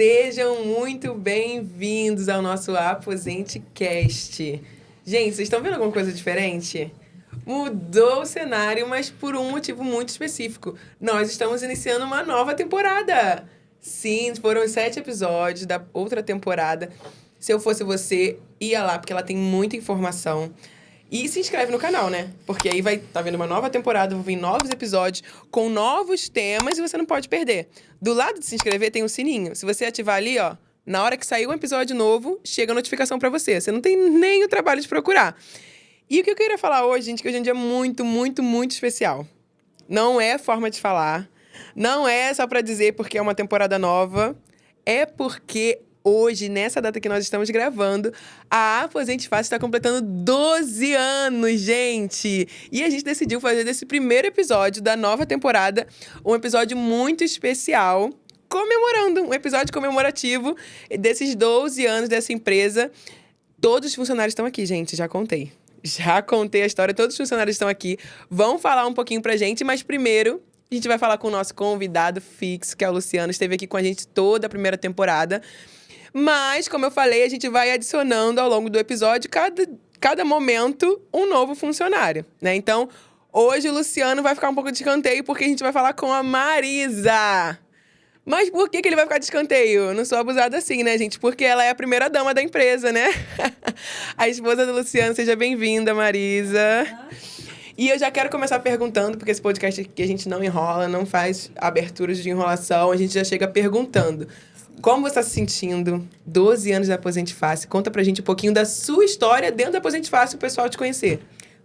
Sejam muito bem-vindos ao nosso Aposente Cast. Gente, vocês estão vendo alguma coisa diferente? Mudou o cenário, mas por um motivo muito específico. Nós estamos iniciando uma nova temporada. Sim, foram os 7 episódios da outra temporada. Se eu fosse você, ia lá, porque ela tem muita informação. E se inscreve no canal, né? Porque aí tá vendo uma nova temporada, vão vir novos episódios com novos temas e você não pode perder. Do lado de se inscrever tem um sininho. Se você ativar ali, ó, na hora que sair um episódio novo, chega a notificação pra você. Você não tem nem o trabalho de procurar. E o que eu queria falar hoje, gente, que hoje é um dia muito, muito, muito especial. Não é forma de falar, não é só pra dizer porque é uma temporada nova, é porque hoje, nessa data que nós estamos gravando, a Aposente Fácil está completando 12 anos, gente! E a gente decidiu fazer desse primeiro episódio da nova temporada um episódio muito especial, comemorando, um episódio comemorativo desses 12 anos dessa empresa. Todos os funcionários estão aqui, gente, já contei. Já contei a história, todos os funcionários estão aqui, vão falar um pouquinho pra gente, mas primeiro a gente vai falar com o nosso convidado fixo, que é o Luciano, esteve aqui com a gente toda a primeira temporada. Mas, como eu falei, a gente vai adicionando ao longo do episódio, cada momento, um novo funcionário, né? Então, hoje o Luciano vai ficar um pouco de escanteio, porque a gente vai falar com a Marisa. Mas por que ele vai ficar de escanteio? Eu não sou abusada assim, né, gente? Porque ela é a primeira dama da empresa, né? A esposa do Luciano. Seja bem-vinda, Marisa. E eu já quero começar perguntando, porque esse podcast aqui a gente não enrola, não faz aberturas de enrolação, a gente já chega perguntando. Como você está se sentindo? 12 anos da Aposente Fácil. Conta pra gente um pouquinho da sua história dentro da Aposente Fácil, o pessoal te conhecer.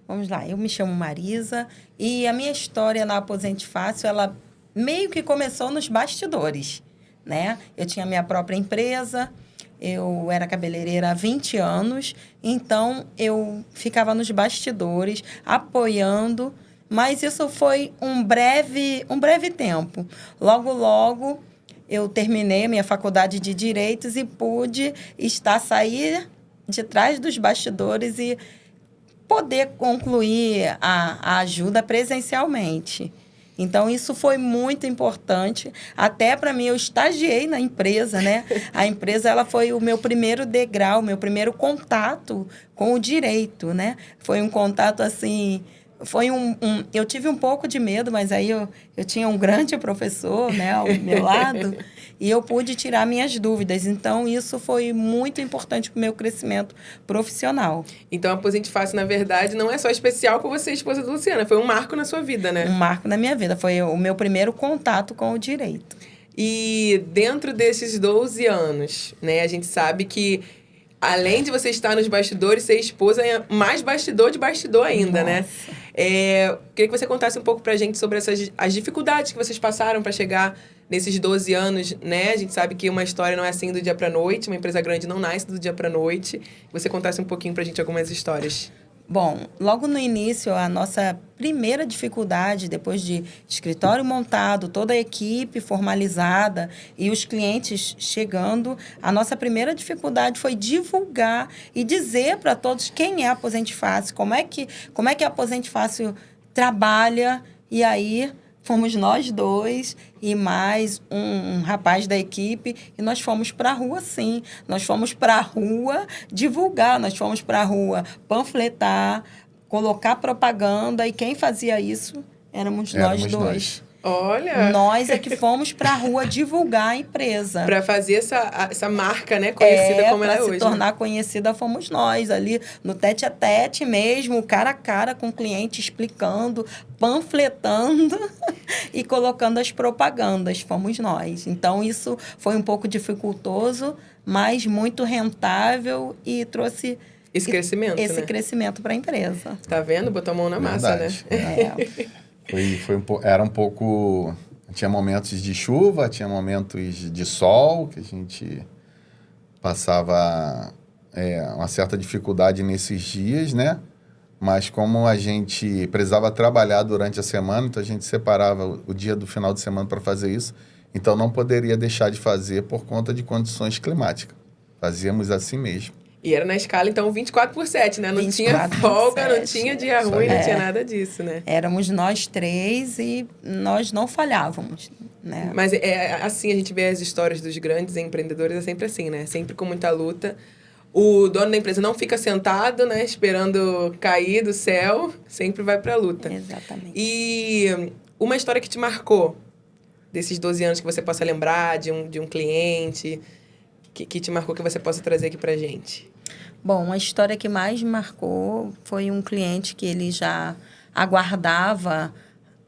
Vamos lá, eu me chamo Marisa e a minha história na Aposente Fácil, ela meio que começou nos bastidores, né? Eu tinha minha própria empresa, eu era cabeleireira há 20 anos, então eu ficava nos bastidores, apoiando, mas isso foi um breve tempo. Logo, eu terminei a minha faculdade de Direitos e pude sair de trás dos bastidores e poder concluir a ajuda presencialmente. Então, isso foi muito importante. Até para mim, eu estagiei na empresa, né? A empresa, ela foi o meu primeiro degrau, meu primeiro contato com o direito, né? Foi um contato, assim... Eu tive um pouco de medo, mas aí eu tinha um grande professor, né, ao meu lado, e eu pude tirar minhas dúvidas. Então, isso foi muito importante para o meu crescimento profissional. Então, a Aposente Fácil, na verdade, não é só especial por você, esposa do Luciano, foi um marco na sua vida, né? Um marco na minha vida, foi o meu primeiro contato com o direito. E dentro desses 12 anos, né, a gente sabe que além de você estar nos bastidores, ser esposa é mais bastidor de bastidor ainda, Nossa. Né? Queria que você contasse um pouco pra gente sobre as dificuldades que vocês passaram para chegar nesses 12 anos, né? A gente sabe que uma história não é assim do dia pra noite, uma empresa grande não nasce do dia pra noite. Que você contasse um pouquinho pra gente algumas histórias. Bom, logo no início, a nossa primeira dificuldade, depois de escritório montado, toda a equipe formalizada e os clientes chegando, a nossa primeira dificuldade foi divulgar e dizer para todos quem é a Aposente Fácil, como é que a Aposente Fácil trabalha. E aí fomos nós dois e mais um rapaz da equipe, e nós fomos para a rua, sim. Nós fomos para a rua divulgar, nós fomos para a rua panfletar, colocar propaganda, e quem fazia isso éramos nós dois. Nós. Olha! Nós é que fomos para a rua divulgar a empresa. Para fazer essa marca, né, conhecida como ela é hoje. Para se tornar conhecida, fomos nós, ali no tete-a-tete mesmo, cara a cara com o cliente, explicando, panfletando e colocando as propagandas. Fomos nós. Então, isso foi um pouco dificultoso, mas muito rentável e trouxe esse crescimento para a empresa. Tá vendo? Botou a mão na massa, Verdade. Né? Era um pouco... Tinha momentos de chuva, tinha momentos de sol, que a gente passava uma certa dificuldade nesses dias, né? Mas como a gente precisava trabalhar durante a semana, então a gente separava o dia do final de semana para fazer isso. Então não poderia deixar de fazer por conta de condições climáticas. Fazíamos assim mesmo. E era na escala, então, 24/7, né? Não tinha folga, não tinha dia ruim, não tinha nada disso, né? Éramos nós três e nós não falhávamos. né? Mas assim, a gente vê as histórias dos grandes empreendedores, é sempre assim, né? Sempre com muita luta. O dono da empresa não fica sentado, né? Esperando cair do céu, sempre vai pra luta. Exatamente. E uma história que te marcou, desses 12 anos que você possa lembrar, de um cliente, que te marcou, que você possa trazer aqui pra gente. Bom, a história que mais me marcou foi um cliente que ele já aguardava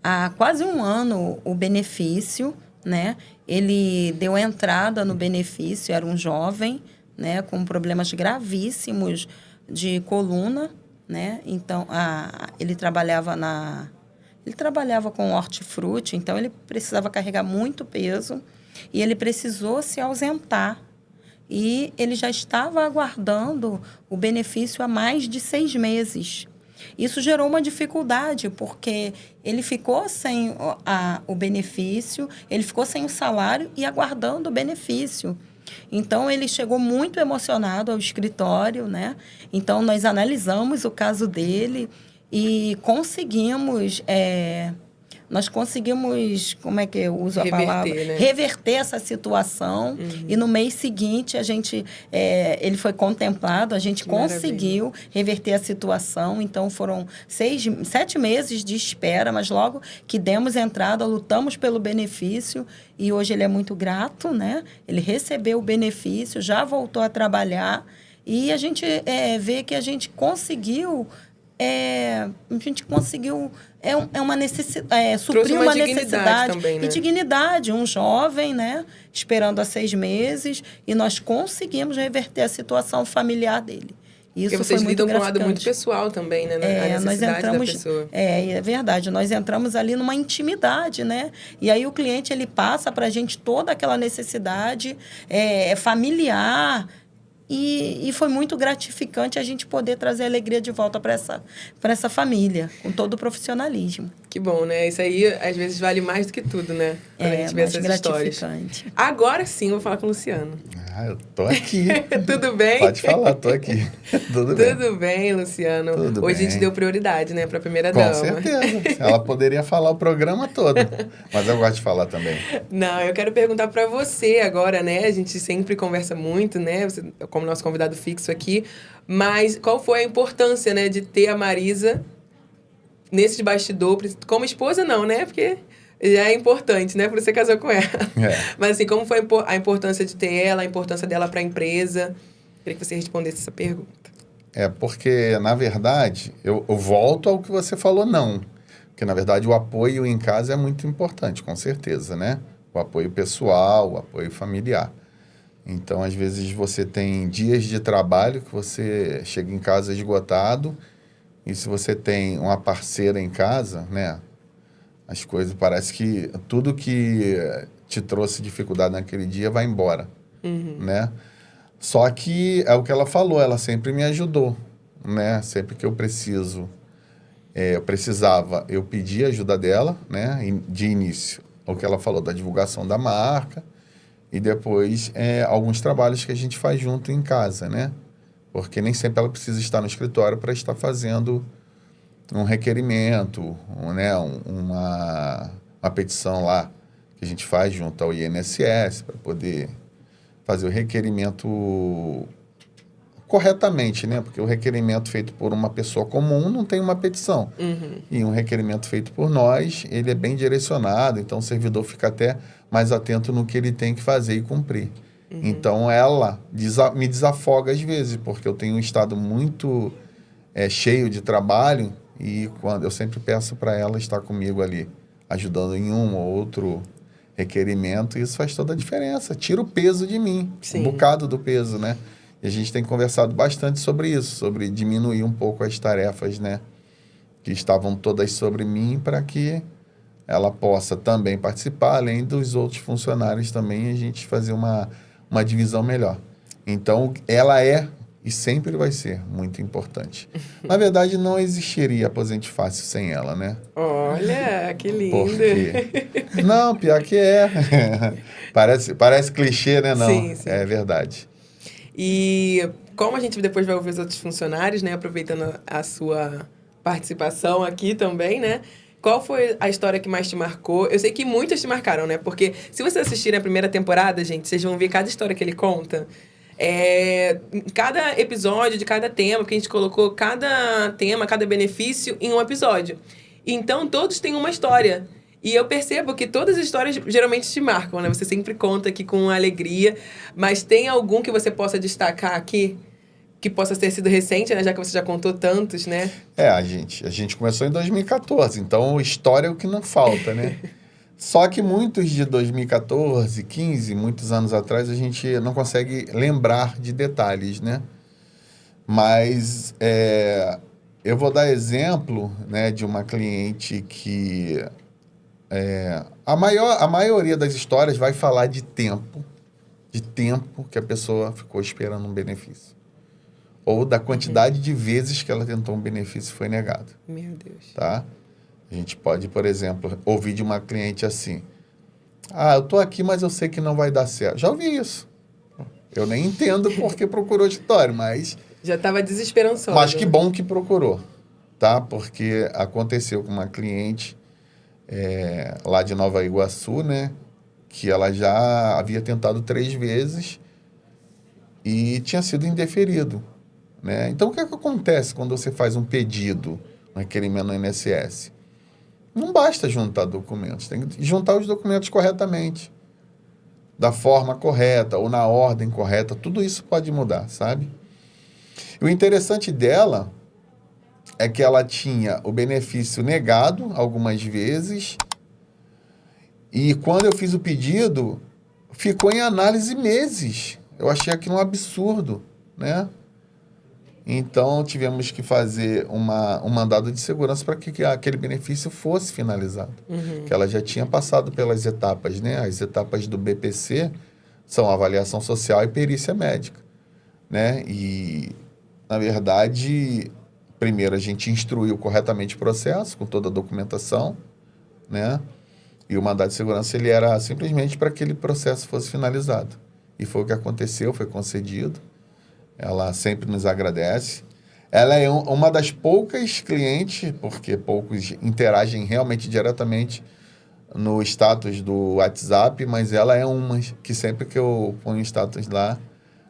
há quase um ano o benefício, né? Ele deu entrada no benefício, era um jovem, né? Com problemas gravíssimos de coluna, né? Então, ele trabalhava com hortifruti, então ele precisava carregar muito peso e ele precisou se ausentar. E ele já estava aguardando o benefício há mais de 6 meses. Isso gerou uma dificuldade, porque ele ficou sem o benefício, ele ficou sem o salário e aguardando o benefício. Então, ele chegou muito emocionado ao escritório, né? Então, nós analisamos o caso dele e conseguimos... Nós conseguimos, como é que eu uso a palavra? Né? Reverter essa situação. E no mês seguinte, ele foi contemplado, a gente conseguiu reverter a situação. Então, foram 7 meses de espera, mas logo que demos entrada, lutamos pelo benefício. E hoje ele é muito grato, né? Ele recebeu o benefício, já voltou a trabalhar. E a gente vê que a gente conseguiu... uma necessidade, suprir uma necessidade também, né? e dignidade. Um jovem, né, esperando há 6 meses, e nós conseguimos reverter a situação familiar dele. Isso porque vocês foi muito lidam com um lado gratificante. muito pessoal também, né? A necessidade nós entramos, da pessoa. É verdade. Nós entramos ali numa intimidade, né? E aí o cliente, ele passa para a gente toda aquela necessidade familiar. E foi muito gratificante a gente poder trazer alegria de volta para essa família, com todo o profissionalismo. Que bom, né? Isso aí, às vezes, vale mais do que tudo, né? Quando a gente vê essas histórias. Agora sim, eu vou falar com o Luciano. Eu tô aqui. Tudo bem? Pode falar, tô aqui. Tudo bem. Tudo bem, Luciano. Tudo Hoje bem. A gente deu prioridade, né? Pra primeira dama. Com certeza. Ela poderia falar o programa todo. Mas eu gosto de falar também. Não, eu quero perguntar pra você agora, né? A gente sempre conversa muito, né? Você, como nosso convidado fixo aqui. Mas qual foi a importância, né? De ter a Marisa nesse bastidor, como esposa não, né? Porque já é importante, né? Por você casou com ela. Mas assim, como foi a importância de ter ela, a importância dela para a empresa? Queria que você respondesse essa pergunta. Porque, na verdade, eu volto ao que você falou, não. Porque, na verdade, o apoio em casa é muito importante, com certeza, né? O apoio pessoal, o apoio familiar. Então, às vezes, você tem dias de trabalho que você chega em casa esgotado. E se você tem uma parceira em casa, né? As coisas, parece que tudo que te trouxe dificuldade naquele dia vai embora, né? Só que é o que ela falou, ela sempre me ajudou, né? Sempre que eu precisava, eu pedi a ajuda dela, né? De início, o que ela falou da divulgação da marca e depois alguns trabalhos que a gente faz junto em casa, né? Porque nem sempre ela precisa estar no escritório para estar fazendo um requerimento, né? uma petição lá que a gente faz junto ao INSS para poder fazer o requerimento corretamente, né? Porque o requerimento feito por uma pessoa comum não tem uma petição. E um requerimento feito por nós, ele é bem direcionado, então o servidor fica até mais atento no que ele tem que fazer e cumprir. Então, ela me desafoga às vezes, porque eu tenho um estado muito cheio de trabalho e quando eu sempre peço para ela estar comigo ali, ajudando em um ou outro requerimento, e isso faz toda a diferença. Tira o peso de mim, um bocado do peso, né? E a gente tem conversado bastante sobre isso, sobre diminuir um pouco as tarefas, né? Que estavam todas sobre mim para que ela possa também participar, além dos outros funcionários também, a gente fazer uma divisão melhor. Então, ela é e sempre vai ser muito importante. Na verdade, não existiria Aposente Fácil sem ela, né? Olha, que lindo. Porque... Não, pior que é. Parece clichê, né? Não, sim. É verdade. E como a gente depois vai ouvir os outros funcionários, né? Aproveitando a sua participação aqui também, né? Qual foi a história que mais te marcou? Eu sei que muitas te marcaram, né? Porque se vocês assistirem a primeira temporada, gente, vocês vão ver cada história que ele conta. Cada episódio de cada tema, porque a gente colocou cada tema, cada benefício em um episódio. Então, todos têm uma história. E eu percebo que todas as histórias geralmente te marcam, né? Você sempre conta aqui com alegria. Mas tem algum que você possa destacar aqui? Que possa ter sido recente, né? Já que você já contou tantos, né? A gente começou em 2014, então história é o que não falta, né? Só que muitos de 2014, 15, muitos anos atrás, a gente não consegue lembrar de detalhes, né? Mas eu vou dar exemplo, né, de uma cliente que... a maioria das histórias vai falar de tempo que a pessoa ficou esperando um benefício. Ou da quantidade de vezes que ela tentou um benefício e foi negado. Meu Deus. Tá? A gente pode, por exemplo, ouvir de uma cliente assim: eu tô aqui, mas eu sei que não vai dar certo. Já ouvi isso. Eu nem entendo porque procurou história, mas... Já estava desesperançosa. Mas que bom que procurou, tá? Porque aconteceu com uma cliente lá de Nova Iguaçu, né? Que ela já havia tentado 3 vezes e tinha sido indeferido. Né? Então, o que acontece quando você faz um pedido, um requerimento no INSS? Não basta juntar documentos, tem que juntar os documentos corretamente, da forma correta ou na ordem correta. Tudo isso pode mudar, sabe? E o interessante dela é que ela tinha o benefício negado algumas vezes e quando eu fiz o pedido, ficou em análise meses. Eu achei aquilo um absurdo, né? Então, tivemos que fazer um mandado de segurança para que aquele benefício fosse finalizado. Que ela já tinha passado pelas etapas, né? As etapas do BPC são avaliação social e perícia médica, né? E, na verdade, primeiro a gente instruiu corretamente o processo, com toda a documentação, né? E o mandado de segurança, ele era simplesmente para que aquele processo fosse finalizado. E foi o que aconteceu, foi concedido. Ela sempre nos agradece. Ela é uma das poucas clientes, porque poucos interagem realmente diretamente no status do WhatsApp, mas ela é uma que sempre que eu ponho status lá,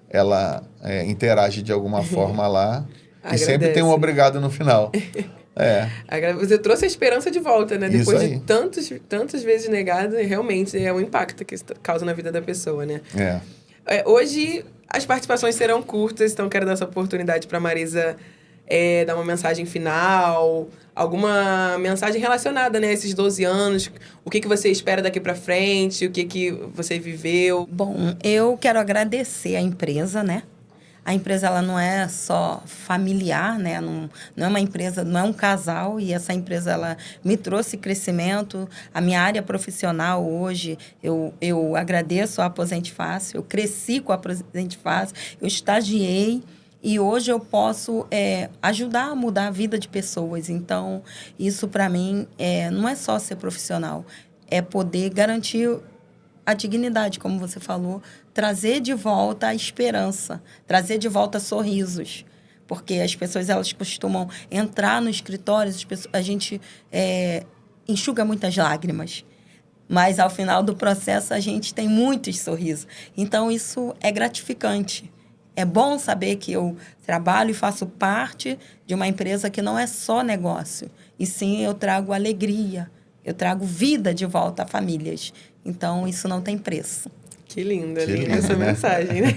ela interage de alguma forma lá. E sempre tem um obrigado no final. Você trouxe a esperança de volta, né? Depois de tantas vezes negado, realmente é um impacto que isso causa na vida da pessoa, né? Hoje... As participações serão curtas, então quero dar essa oportunidade para a Marisa dar uma mensagem final, alguma mensagem relacionada, né, a esses 12 anos, o que você espera daqui para frente, o que você viveu. Bom, eu quero agradecer a empresa, né? A empresa, ela não é só familiar, né? Não é uma empresa, não é um casal. E essa empresa, ela me trouxe crescimento. A minha área profissional hoje, eu agradeço a Aposente Fácil. Eu cresci com a Aposente Fácil. Eu estagiei. E hoje eu posso ajudar a mudar a vida de pessoas. Então, isso para mim não é só ser profissional. É poder garantir a dignidade, como você falou, trazer de volta a esperança, trazer de volta sorrisos. Porque as pessoas, elas costumam entrar no escritório, a gente enxuga muitas lágrimas. Mas, ao final do processo, a gente tem muitos sorrisos. Então, isso é gratificante. É bom saber que eu trabalho e faço parte de uma empresa que não é só negócio. E sim, eu trago alegria, eu trago vida de volta a famílias. Então, isso não tem preço. Que linda essa mensagem, né?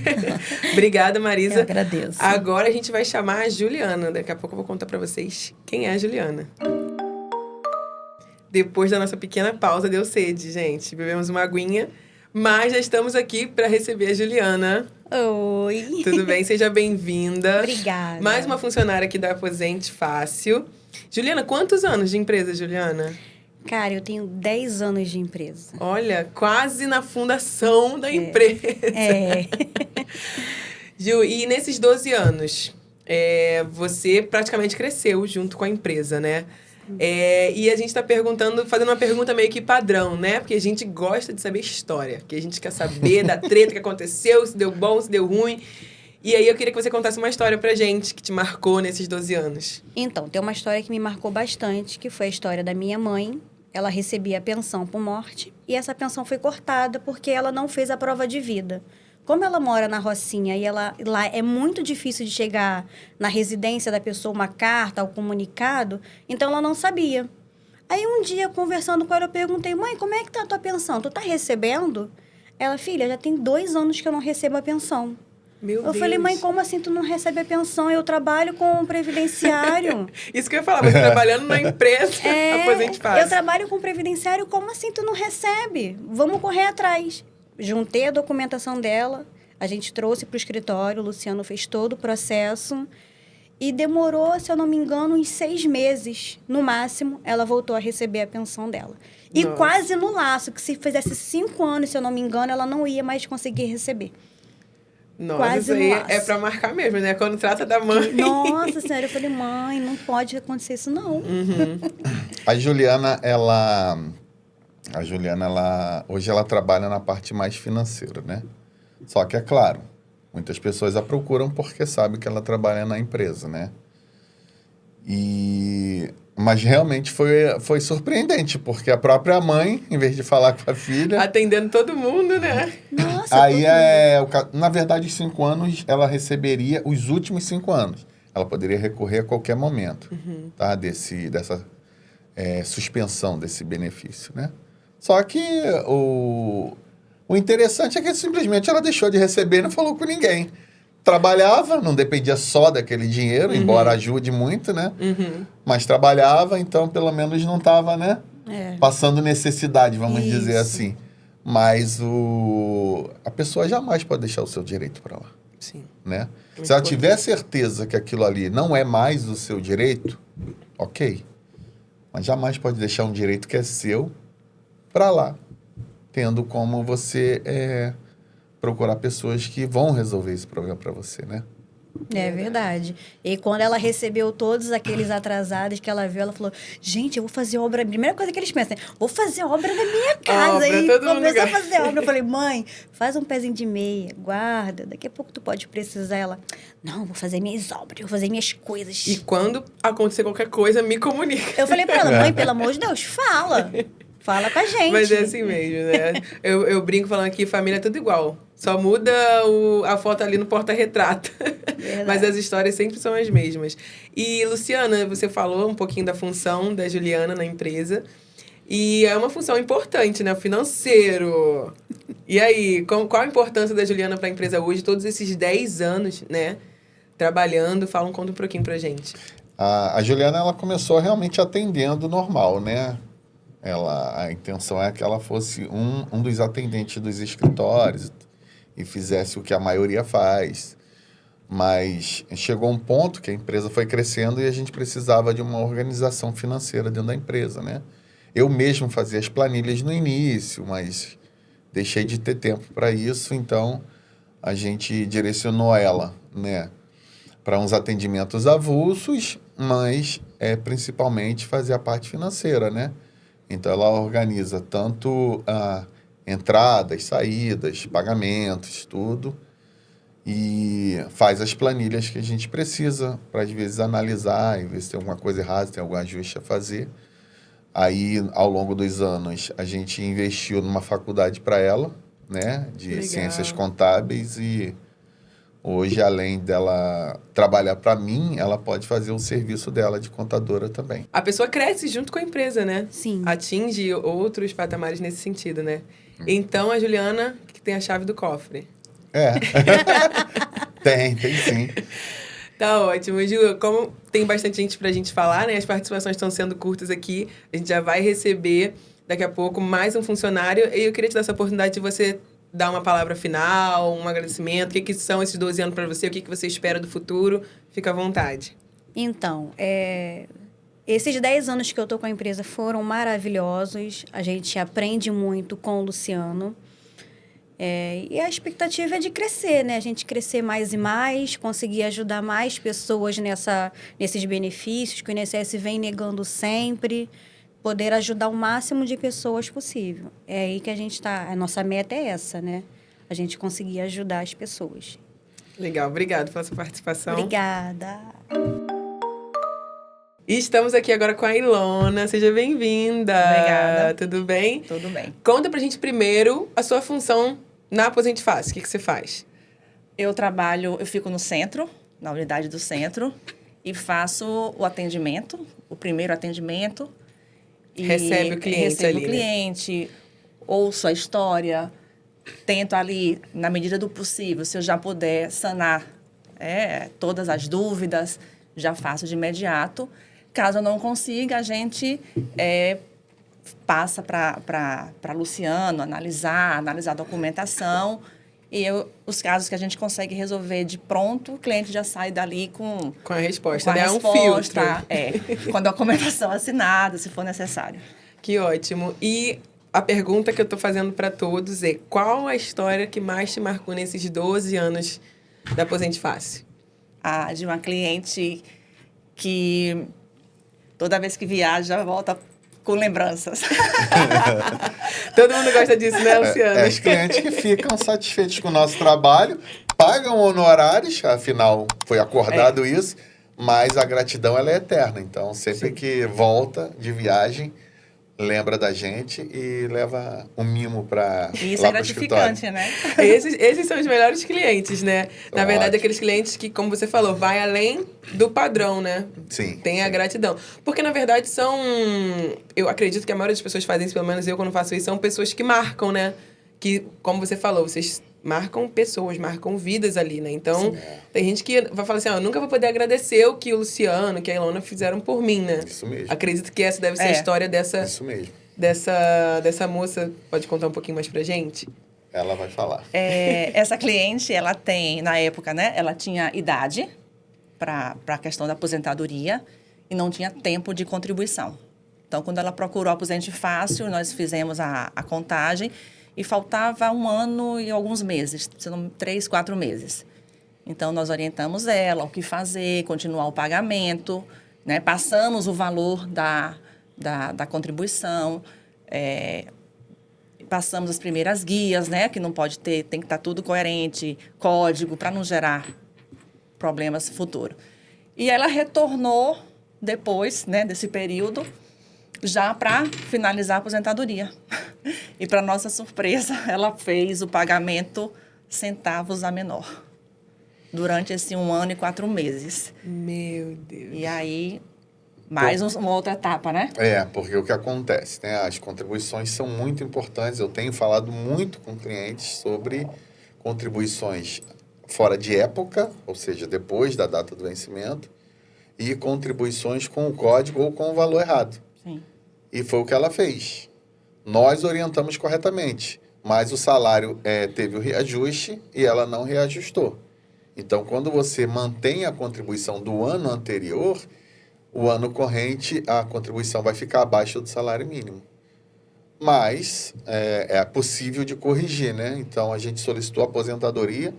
Obrigada, Marisa. Eu agradeço. Agora a gente vai chamar a Juliana. Daqui a pouco eu vou contar para vocês quem é a Juliana. Depois da nossa pequena pausa, deu sede, gente. Bebemos uma aguinha, mas já estamos aqui para receber a Juliana. Oi. Tudo bem? Seja bem-vinda. Obrigada. Mais uma funcionária aqui da Aposente Fácil. Juliana, quantos anos de empresa, Juliana? Cara, eu tenho 10 anos de empresa. Olha, quase na fundação da empresa. Ju, e nesses 12 anos, você praticamente cresceu junto com a empresa, né? E a gente está fazendo uma pergunta meio que padrão, né? Porque a gente gosta de saber história. Que a gente quer saber da treta que aconteceu, se deu bom, se deu ruim. E aí eu queria que você contasse uma história pra gente que te marcou nesses 12 anos. Então, tem uma história que me marcou bastante, que foi a história da minha mãe. Ela recebia a pensão por morte e essa pensão foi cortada porque ela não fez a prova de vida. Como ela mora na Rocinha e lá é muito difícil de chegar na residência da pessoa uma carta ou comunicado, então ela não sabia. Aí um dia, conversando com ela, eu perguntei, mãe, como é que tá a tua pensão? Tu tá recebendo? Ela, filha, já tem 2 anos que eu não recebo a pensão. Meu Eu Deus. falei, mãe, como assim tu não recebe a pensão? Eu trabalho com um previdenciário. Isso que eu ia falar, você trabalhando na empresa, Aposente Fácil. Eu trabalho com previdenciário, como assim tu não recebe? Vamos correr atrás. Juntei a documentação dela, a gente trouxe para o escritório, o Luciano fez todo o processo e demorou, se eu não me engano, uns 6 meses, no máximo, ela voltou a receber a pensão dela. E Nossa. quase no laço, que se fizesse 5 anos, se eu não me engano, ela não ia mais conseguir receber. Nossa, quase isso no aí laço. é pra marcar mesmo, né? Quando trata da mãe. Nossa senhora, eu falei, mãe, não pode acontecer isso não. A Juliana, ela hoje ela trabalha na parte mais financeira, né? Só que é claro, muitas pessoas a procuram porque sabem que ela trabalha na empresa, né? Mas realmente foi surpreendente, porque a própria mãe, em vez de falar com a filha, Atendendo todo mundo, né? Nossa, aí todo mundo. na verdade, os 5 anos, ela receberia os últimos 5 anos. Ela poderia recorrer a qualquer momento, tá? Dessa suspensão desse benefício, né? Só que o interessante é que simplesmente ela deixou de receber e não falou com ninguém. Trabalhava, não dependia só daquele dinheiro, embora ajude muito, né? Mas trabalhava, então pelo menos não estava, né? Passando necessidade, vamos dizer Isso. assim. Mas a pessoa jamais pode deixar o seu direito para lá, Sim. né? Muito Se ela importante. tiver certeza que aquilo ali não é mais o seu direito, ok. Mas jamais pode deixar um direito que é seu para lá, tendo como você procurar pessoas que vão resolver esse problema para você, né? É verdade. E quando ela recebeu todos aqueles atrasados que ela viu, ela falou, gente, eu vou fazer obra... Primeira coisa que eles pensam, né? Vou fazer obra na minha casa. Obra, E todo mundo começou a quer. fazer obra. Eu falei, mãe, faz um pezinho de meia, guarda. Daqui a pouco tu pode precisar. Ela, não, vou fazer minhas obras, vou fazer minhas coisas. E quando acontecer qualquer coisa, me comunica. Eu falei pra ela, mãe, pelo amor de Deus, fala. Fala com a gente. Mas é assim mesmo, né? Eu brinco falando que família é tudo igual. Só muda a foto ali no porta-retrato. Verdade. Mas as histórias sempre são as mesmas. E, Luciana, você falou um pouquinho da função da Juliana na empresa. E é uma função importante, né? O financeiro. E aí, qual a importância da Juliana para a empresa hoje? Todos esses 10 anos, né? Trabalhando. Conta um pouquinho pra gente. A Juliana, ela começou realmente atendendo normal, né? A intenção é que ela fosse um dos atendentes dos escritórios e fizesse o que a maioria faz. Mas chegou um ponto que a empresa foi crescendo e a gente precisava de uma organização financeira dentro da empresa, né? Eu mesmo fazia as planilhas no início, mas deixei de ter tempo para isso, então a gente direcionou ela, né, para uns atendimentos avulsos, mas principalmente fazer a parte financeira, né? Então, ela organiza tanto entradas, saídas, pagamentos, tudo. E faz as planilhas que a gente precisa para, às vezes, analisar e ver se tem alguma coisa errada, se tem algum ajuste a fazer. Aí, ao longo dos anos, a gente investiu numa faculdade para ela, né? De Legal. ciências contábeis e... Hoje, além dela trabalhar para mim, ela pode fazer o serviço dela de contadora também. A pessoa cresce junto com a empresa, né? Sim. Atinge outros patamares nesse sentido, né? Então, a Juliana que tem a chave do cofre. Tem sim. Tá ótimo. Ju, como tem bastante gente pra gente falar, né? As participações estão sendo curtas aqui. A gente já vai receber, daqui a pouco, mais um funcionário. E eu queria te dar essa oportunidade de você dar uma palavra final, um agradecimento. O que são esses 12 anos para você? O que você espera do futuro? Fica à vontade. Então, esses 10 anos que eu tô com a empresa foram maravilhosos. A gente aprende muito com o Luciano. E a expectativa é de crescer, né? A gente crescer mais e mais, conseguir ajudar mais pessoas nesses benefícios que o INSS vem negando sempre, poder ajudar o máximo de pessoas possível. É aí que a gente está. A nossa meta é essa, né? A gente conseguir ajudar as pessoas. Legal, obrigado pela sua participação. Obrigada. E estamos aqui agora com a Ilona. Seja bem-vinda. Obrigada. Tudo bem? Tudo bem. Conta pra gente primeiro a sua função na Aposente Fácil. O que você faz? Eu fico no centro, na unidade do centro, e faço o atendimento, o primeiro atendimento. E Recebe o cliente recebo ali, o cliente, ouço a história, tento ali, na medida do possível, se eu já puder sanar todas as dúvidas, já faço de imediato. Caso eu não consiga, a gente passa para Luciano analisar a documentação. E os casos que a gente consegue resolver de pronto, o cliente já sai dali com a resposta, com a né? resposta, Um filtro. com a documentação assinada, se for necessário. Que ótimo. E a pergunta que eu tô fazendo para todos é: qual a história que mais te marcou nesses 12 anos da Aposente Fácil? De uma cliente que toda vez que viaja volta com lembranças. Todo mundo gosta disso, né, Luciano? Os clientes que ficam satisfeitos com o nosso trabalho, pagam honorários, afinal foi acordado isso, mas a gratidão ela é eterna. Então, sempre que volta de viagem, lembra da gente e leva um mimo para E isso lá é pro escritório. gratificante, né? Esses são os melhores clientes, né? Na verdade, Ótimo. aqueles clientes que, como você falou, vai além do padrão, né? Sim. Tem a gratidão. Porque, na verdade, eu acredito que a maioria das pessoas fazem isso, pelo menos eu, quando faço isso, são pessoas que marcam, né? Que, como você falou, vocês marcam pessoas, marcam vidas ali, né? Então, tem gente que vai falar assim, eu nunca vou poder agradecer o que o Luciano, que a Ilona fizeram por mim, né? Isso mesmo. Acredito que essa deve ser a história Isso mesmo. dessa moça. Pode contar um pouquinho mais pra gente? Ela vai falar. Essa cliente, ela tem, na época, né? Ela tinha idade para a questão da aposentadoria e não tinha tempo de contribuição. Então, quando ela procurou o Aposente Fácil, nós fizemos a contagem e faltava 1 ano e alguns meses, 3, 4 meses. Então, nós orientamos ela o que fazer, continuar o pagamento, né? Passamos o valor da contribuição, passamos as primeiras guias, né? Que não pode ter, tem que estar tudo coerente, código, para não gerar problemas futuros. E ela retornou depois, né, desse período, já para finalizar a aposentadoria. E, para nossa surpresa, ela fez o pagamento centavos a menor durante esse 1 ano e 4 meses. Meu Deus. E aí, mais uma outra etapa, né? Porque o que acontece, né? As contribuições são muito importantes. Eu tenho falado muito com clientes sobre contribuições fora de época, ou seja, depois da data do vencimento, e contribuições com o código ou com o valor errado. Sim. E foi o que ela fez. Nós orientamos corretamente, mas o salário teve o reajuste e ela não reajustou. Então, quando você mantém a contribuição do ano anterior, o ano corrente, a contribuição vai ficar abaixo do salário mínimo. Mas é possível de corrigir, né? Então, a gente solicitou a aposentadoria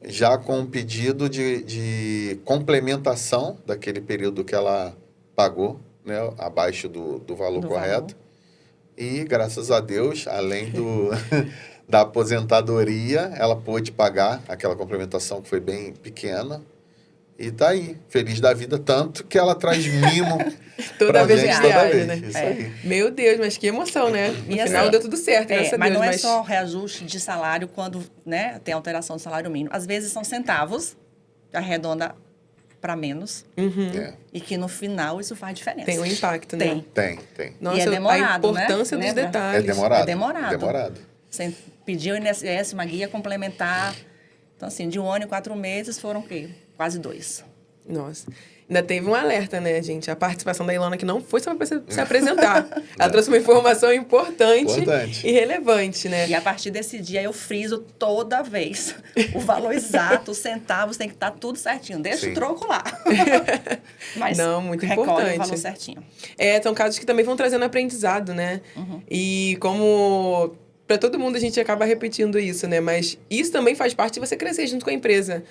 já com um pedido de complementação daquele período que ela pagou, né? Abaixo do valor correto. E, graças a Deus, além da aposentadoria, ela pôde pagar aquela complementação que foi bem pequena. E tá aí, feliz da vida, tanto que ela traz mimo Toda pra vez gente que toda viaja, vez. né? Isso aí. Meu Deus, mas que emoção, né? No E final assim, deu tudo certo, graças a mas Deus. não é só reajuste de salário quando, né, tem alteração do salário mínimo. Às vezes são centavos, arredonda para menos, e que no final isso faz diferença. Tem um impacto, né? Tem. Tem. Nossa, E é demorado, a importância né? dos Lembra? detalhes. É demorado. É demorado. Demorado. Você pediu o INSS, uma guia complementar. Então, assim, de 1 ano e 4 meses foram o quê? Quase 2. Nossa. Ainda teve um alerta, né, gente? A participação da Ilona, que não foi só para se apresentar. Ela trouxe uma informação importante e relevante, né? E a partir desse dia eu friso toda vez. O valor exato, os centavos, tem que estar tudo certinho. Deixa o troco lá. Mas não, muito recolhe importante. o valor certinho. São casos que também vão trazendo aprendizado, né? E como para todo mundo a gente acaba repetindo isso, né? Mas isso também faz parte de você crescer junto com a empresa.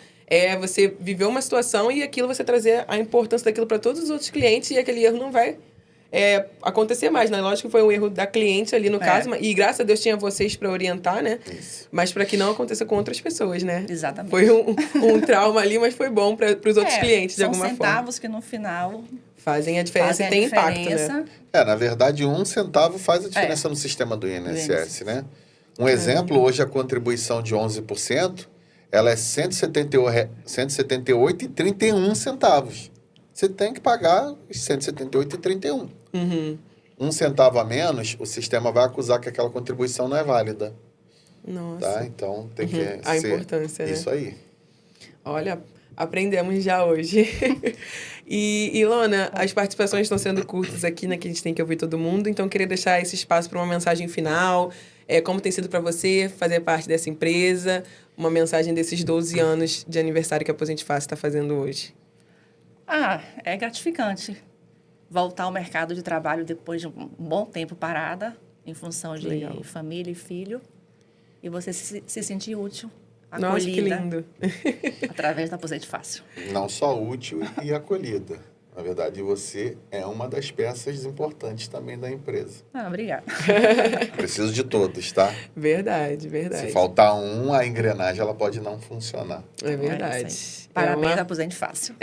Você viver uma situação e aquilo você trazer a importância daquilo para todos os outros clientes e aquele erro não vai acontecer mais, né? Lógico que foi um erro da cliente ali no caso, e graças a Deus tinha vocês para orientar, né? Isso. Mas para que não aconteça com outras pessoas, né? Exatamente. Foi um trauma ali, mas foi bom para os outros clientes, de são alguma forma. centavos que no final Fazem a diferença fazem e tem a impacto, diferença. né? Na verdade, 1 centavo faz a diferença no sistema do INSS, né? Um É. exemplo, hoje a contribuição de 11%, ela é R$ 178,31 centavos. Você tem que pagar os 178,31. Uhum. 1 centavo a menos, o sistema vai acusar que aquela contribuição não é válida. Nossa. Tá? Então, tem que A ser importância, né? isso aí. Olha, aprendemos já hoje. E, Ilona, as participações estão sendo curtas aqui, né? Que a gente tem que ouvir todo mundo. Então, eu queria deixar esse espaço para uma mensagem final. Como tem sido para você fazer parte dessa empresa? Uma mensagem desses 12 anos de aniversário que a Aposente Fácil está fazendo hoje. É gratificante voltar ao mercado de trabalho depois de um bom tempo parada, em função de Legal. família e filho, e você se sentir útil, Nossa, que acolhida, lindo. através da Aposente Fácil. Não só útil e acolhida. Na verdade, você é uma das peças importantes também da empresa. Obrigada. Preciso de todos, tá? Verdade, verdade. Se faltar um, a engrenagem ela pode não funcionar. É verdade. isso aí. Parabéns, Aposente Fácil.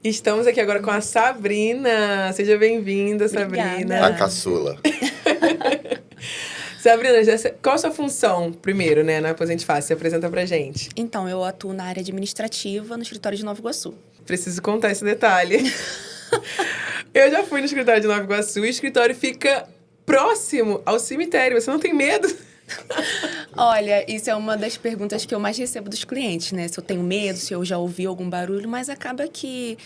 Estamos aqui agora com a Sabrina. Seja bem-vinda, Sabrina. A caçula. Sabrina, qual a sua função, primeiro, né, na Aposente Fácil? Se apresenta pra gente. Então, eu atuo na área administrativa no escritório de Nova Iguaçu. Preciso contar esse detalhe. Eu já fui no escritório de Nova Iguaçu e o escritório fica próximo ao cemitério. Você não tem medo? Olha, isso é uma das perguntas que eu mais recebo dos clientes, né? Se eu tenho medo, se eu já ouvi algum barulho, mas acaba que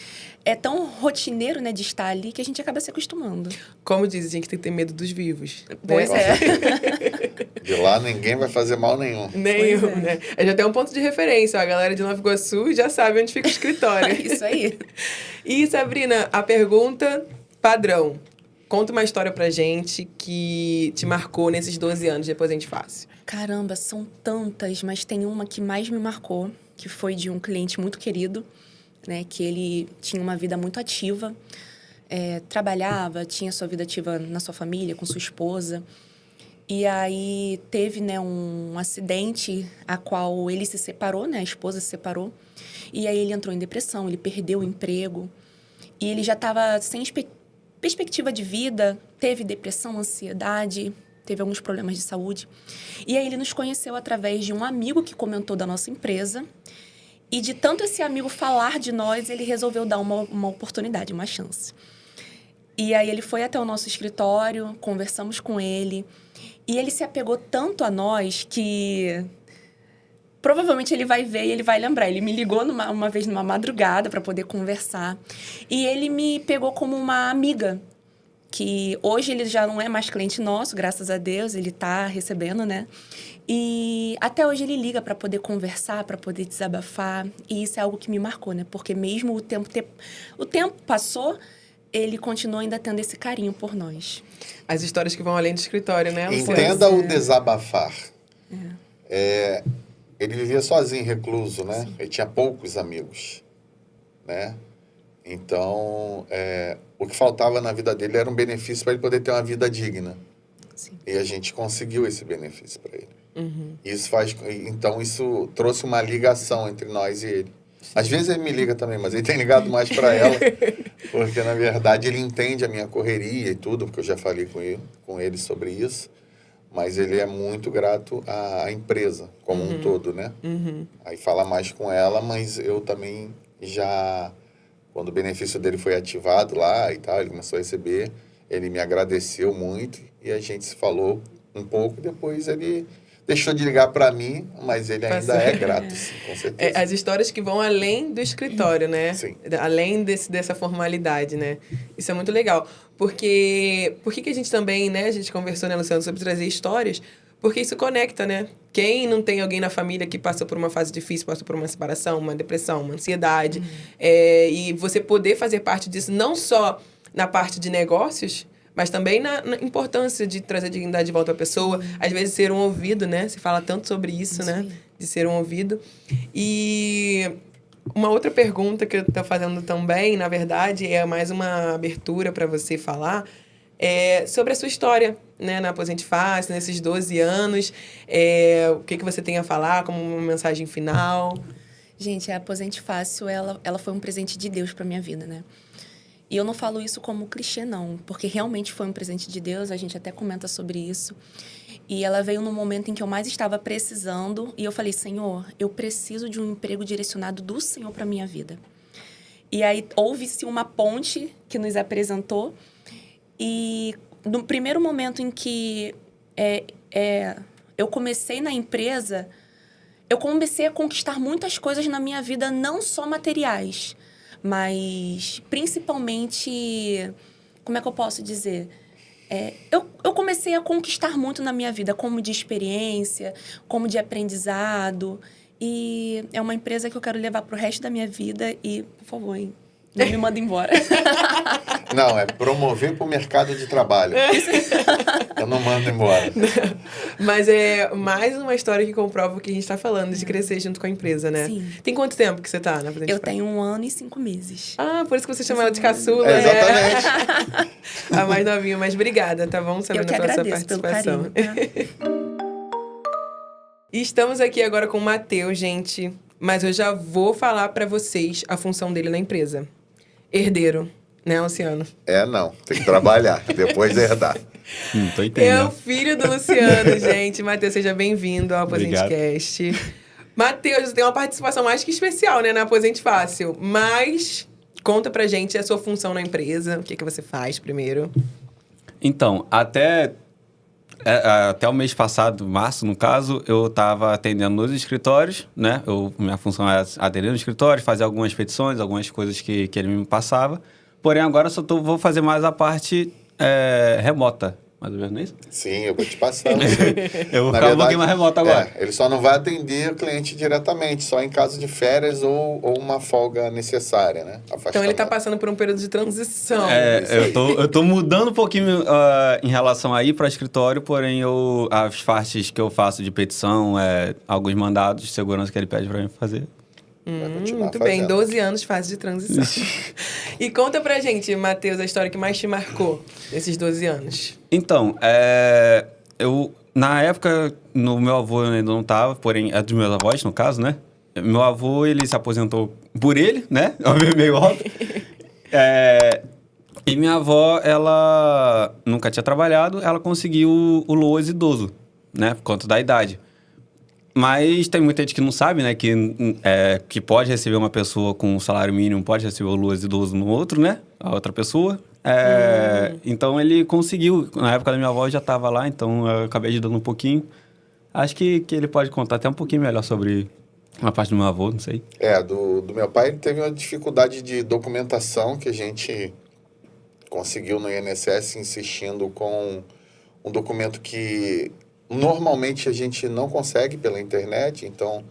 é tão rotineiro, né, de estar ali que a gente acaba se acostumando. Como diz, a gente tem que ter medo dos vivos. Pois né? é. De lá ninguém vai fazer mal nenhum. Nenhum, Pois é. né? Já tem um ponto de referência. Ó, a galera de Nova Iguaçu já sabe onde fica o escritório. Isso aí. E, Sabrina, a pergunta padrão. Conta uma história pra gente que te marcou nesses 12 anos de Aposente Fácil. Caramba, são tantas, mas tem uma que mais me marcou, que foi de um cliente muito querido, né? Que ele tinha uma vida muito ativa, trabalhava, tinha sua vida ativa na sua família, com sua esposa. E aí teve, né, um acidente a qual ele se separou, né? A esposa se separou. E aí ele entrou em depressão, ele perdeu o emprego. E ele já estava sem perspectiva de vida, teve depressão, ansiedade, teve alguns problemas de saúde. E aí ele nos conheceu através de um amigo que comentou da nossa empresa. E de tanto esse amigo falar de nós, ele resolveu dar uma oportunidade, uma chance. E aí ele foi até o nosso escritório, conversamos com ele. E ele se apegou tanto a nós que provavelmente ele vai ver e ele vai lembrar. Ele me ligou uma vez numa madrugada para poder conversar. E ele me pegou como uma amiga, que hoje ele já não é mais cliente nosso, graças a Deus, ele está recebendo, né? E até hoje ele liga para poder conversar, para poder desabafar. E isso é algo que me marcou, né? Porque mesmo o tempo passou, ele continua ainda tendo esse carinho por nós. As histórias que vão além do escritório, né? Entenda o desabafar. Ele vivia sozinho, recluso, né? Ele tinha poucos amigos, né? Então, o que faltava na vida dele era um benefício para ele poder ter uma vida digna. Sim. E a gente conseguiu esse benefício para ele. Uhum. Então, isso trouxe uma ligação entre nós e ele. Às vezes ele me liga também, mas ele tem ligado mais para ela. Porque, na verdade, ele entende a minha correria e tudo, porque eu já falei com ele sobre isso. Mas ele é muito grato à empresa como um todo, né? Uhum. Aí fala mais com ela, mas eu também já... Quando o benefício dele foi ativado lá e tal, ele começou a receber, ele me agradeceu muito e a gente se falou um pouco. Depois ele deixou de ligar para mim, mas ele ainda é grato, sim, com certeza. As histórias que vão além do escritório, né? Sim. Além dessa formalidade, né? Isso é muito legal. Porque... Por que a gente também, né? A gente conversou, né, Luciano, sobre trazer histórias. Porque isso conecta, né? Quem não tem alguém na família que passou por uma fase difícil, passou por uma separação, uma depressão, uma ansiedade. E você poder fazer parte disso, não só na parte de negócios, mas também na importância de trazer dignidade de volta à pessoa. Às vezes, ser um ouvido, né? Se fala tanto sobre isso, né? De ser um ouvido. E uma outra pergunta que eu tô fazendo também, na verdade, é mais uma abertura para você falar, sobre a sua história, né, na Aposente Fácil, nesses 12 anos. O que você tem a falar como uma mensagem final? Gente, a Aposente Fácil, ela foi um presente de Deus para minha vida, né? E eu não falo isso como clichê, não, porque realmente foi um presente de Deus, a gente até comenta sobre isso. E ela veio no momento em que eu mais estava precisando, e eu falei, Senhor, eu preciso de um emprego direcionado do Senhor para minha vida. E aí houve-se uma ponte que nos apresentou, e no primeiro momento em que eu comecei na empresa, eu comecei a conquistar muitas coisas na minha vida, não só materiais, mas principalmente, como é que eu posso dizer? Eu comecei a conquistar muito na minha vida, como de experiência, como de aprendizado. E é uma empresa que eu quero levar pro resto da minha vida e, por favor, hein, não me manda embora. Não, é promover para o mercado de trabalho. Eu não mando embora. Mas é mais uma história que comprova o que a gente está falando, de crescer junto com a empresa, né? Sim. Tem quanto tempo que você tá na Aposente Eu Fácil? tenho 1 ano e 5 meses. Ah, por isso que você chama ela de caçula, Exatamente. A mais novinha, mas obrigada, tá bom? Sabendo Eu que pela sua agradeço pelo participação. carinho. Tá? E estamos aqui agora com o Matheus, gente. Mas eu já vou falar pra vocês a função dele na empresa. Herdeiro, né, Luciano? Não. Tem que trabalhar, depois herdar. Tô É o entendendo. filho do Luciano, gente. Matheus, seja bem-vindo ao Aposente Obrigado. Cast. Matheus, você tem uma participação mais que especial, né, na Aposente Fácil. Mas conta pra gente a sua função na empresa. O que você faz primeiro? Então, até o mês passado, março, no caso, eu estava atendendo nos escritórios, né? Minha função era atender no escritório, fazer algumas petições, algumas coisas que ele me passava. Porém, agora eu vou fazer mais a parte remota. Mais ou menos, não é isso? Sim, eu vou te passar. Eu vou ficar um pouquinho mais remoto agora. Ele só não vai atender o cliente diretamente, só em caso de férias ou uma folga necessária, né? Então ele tá passando por um período de transição. Eu tô mudando um pouquinho em relação a ir para escritório, porém as partes que eu faço de petição, alguns mandados de segurança que ele pede para mim fazer. Muito bem, 12 anos fase de transição. E conta pra gente, Matheus, a história que mais te marcou nesses 12 anos. Então, na época, no meu avô eu ainda não estava, porém é dos meus avós, no caso, né? Meu avô, ele se aposentou por ele, né? Meio óbvio. E minha avó, ela nunca tinha trabalhado, ela conseguiu o LOAS idoso, né? Por conta da idade. Mas tem muita gente que não sabe, né? Que pode receber uma pessoa com um salário mínimo, pode receber o LOAS idoso no outro, né? A outra pessoa. Então, ele conseguiu. Na época da minha avó, já estava lá, então eu acabei ajudando um pouquinho. Acho que ele pode contar até um pouquinho melhor sobre a parte do meu avô, não sei. Do meu pai, ele teve uma dificuldade de documentação que a gente conseguiu no INSS insistindo com um documento que normalmente a gente não consegue pela internet. Então,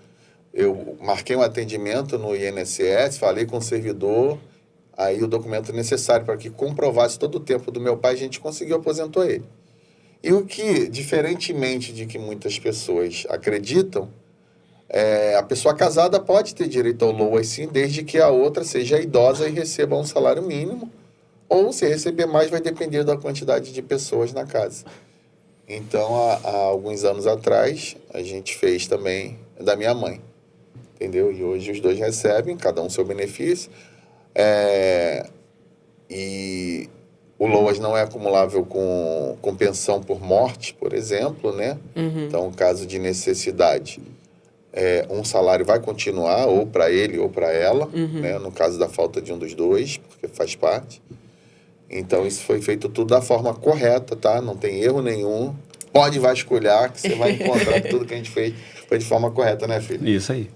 eu marquei um atendimento no INSS, falei com o servidor, aí o documento necessário para que comprovasse todo o tempo do meu pai, a gente conseguiu, aposentou ele. E o que, diferentemente de que muitas pessoas acreditam, a pessoa casada pode ter direito ao LOAS, sim, desde que a outra seja idosa e receba um salário mínimo, ou se receber mais vai depender da quantidade de pessoas na casa. Então, há alguns anos atrás, a gente fez também da minha mãe, entendeu? E hoje os dois recebem, cada um seu benefício. E o LOAS não é acumulável com pensão por morte, por exemplo, né? Então, caso de necessidade, um salário vai continuar, ou para ele ou para ela, né? No caso da falta de um dos dois, porque faz parte. Então, isso foi feito tudo da forma correta, tá? Não tem erro nenhum. Pode vasculhar, que você vai encontrar que tudo que a gente fez foi de forma correta, né, filho? Isso aí.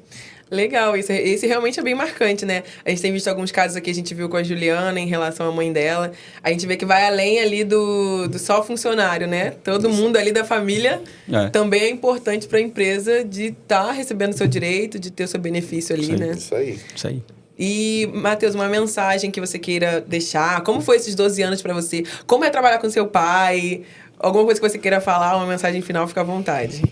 Legal, esse realmente é bem marcante, né? A gente tem visto alguns casos aqui, a gente viu com a Juliana em relação à mãe dela. A gente vê que vai além ali do só funcionário, né? Todo mundo ali da família também é importante para a empresa de estar recebendo seu direito, de ter o seu benefício ali, né? Isso aí. Isso aí. E, Matheus, uma mensagem que você queira deixar. Como foi esses 12 anos para você? Como é trabalhar com seu pai? Alguma coisa que você queira falar, uma mensagem final, fica à vontade.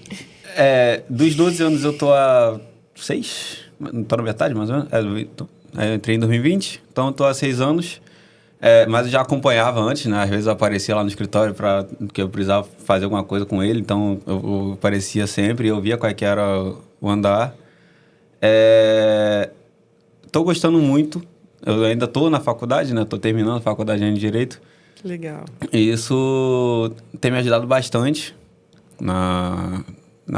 Dos 12 anos eu tô há 6, Tô na metade, mais ou menos. Eu entrei em 2020, então tô há 6 anos. Mas eu já acompanhava antes, né? Às vezes eu aparecia lá no escritório porque eu precisava fazer alguma coisa com ele, então eu aparecia sempre e eu via qual é que era o andar. Tô gostando muito. Eu ainda tô na faculdade, né? Tô terminando a faculdade de Direito. Que legal. E isso tem me ajudado bastante na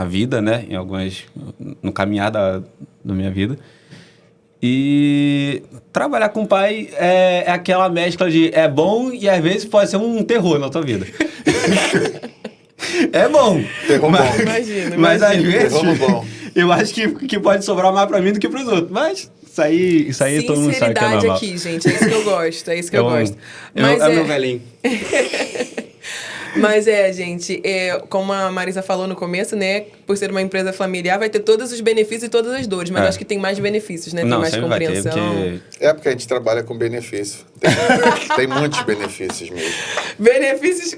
vida, né? No caminhar da minha vida. E trabalhar com o pai é aquela mescla de é bom e às vezes pode ser um terror na tua vida. É bom. Terror bom. Imagina. Mas às vezes Terror bom. eu acho que pode sobrar mais pra mim do que pros outros. Mas isso aí todo mundo sabe que é Sinceridade normal. aqui, gente. É isso que eu gosto. É isso que eu gosto. É meu velhinho. Mas gente, como a Marisa falou no começo, né? Por ser uma empresa familiar, vai ter todos os benefícios e todas as dores. Mas eu acho que tem mais benefícios, né? Tem Não, mais sempre vai ter, compreensão. porque... Porque a gente trabalha com benefício. Tem muitos benefícios mesmo. Benefícios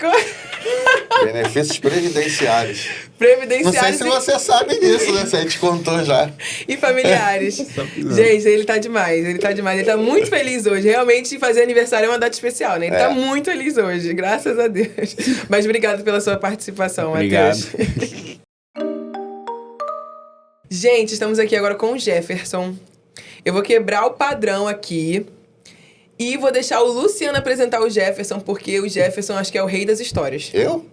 Benefícios previdenciários. Não previdenciários sei se você sabe disso, né? Se a gente contou já. e familiares. Gente, ele tá demais. Ele tá muito feliz hoje. Realmente, fazer aniversário é uma data especial, né? Ele tá muito feliz hoje, graças a Deus. Mas obrigado pela sua participação, Obrigado. Matheus. Gente, estamos aqui agora com o Jefferson. Eu vou quebrar o padrão aqui e vou deixar o Luciano apresentar o Jefferson, porque o Jefferson acho que é o rei das histórias. Eu?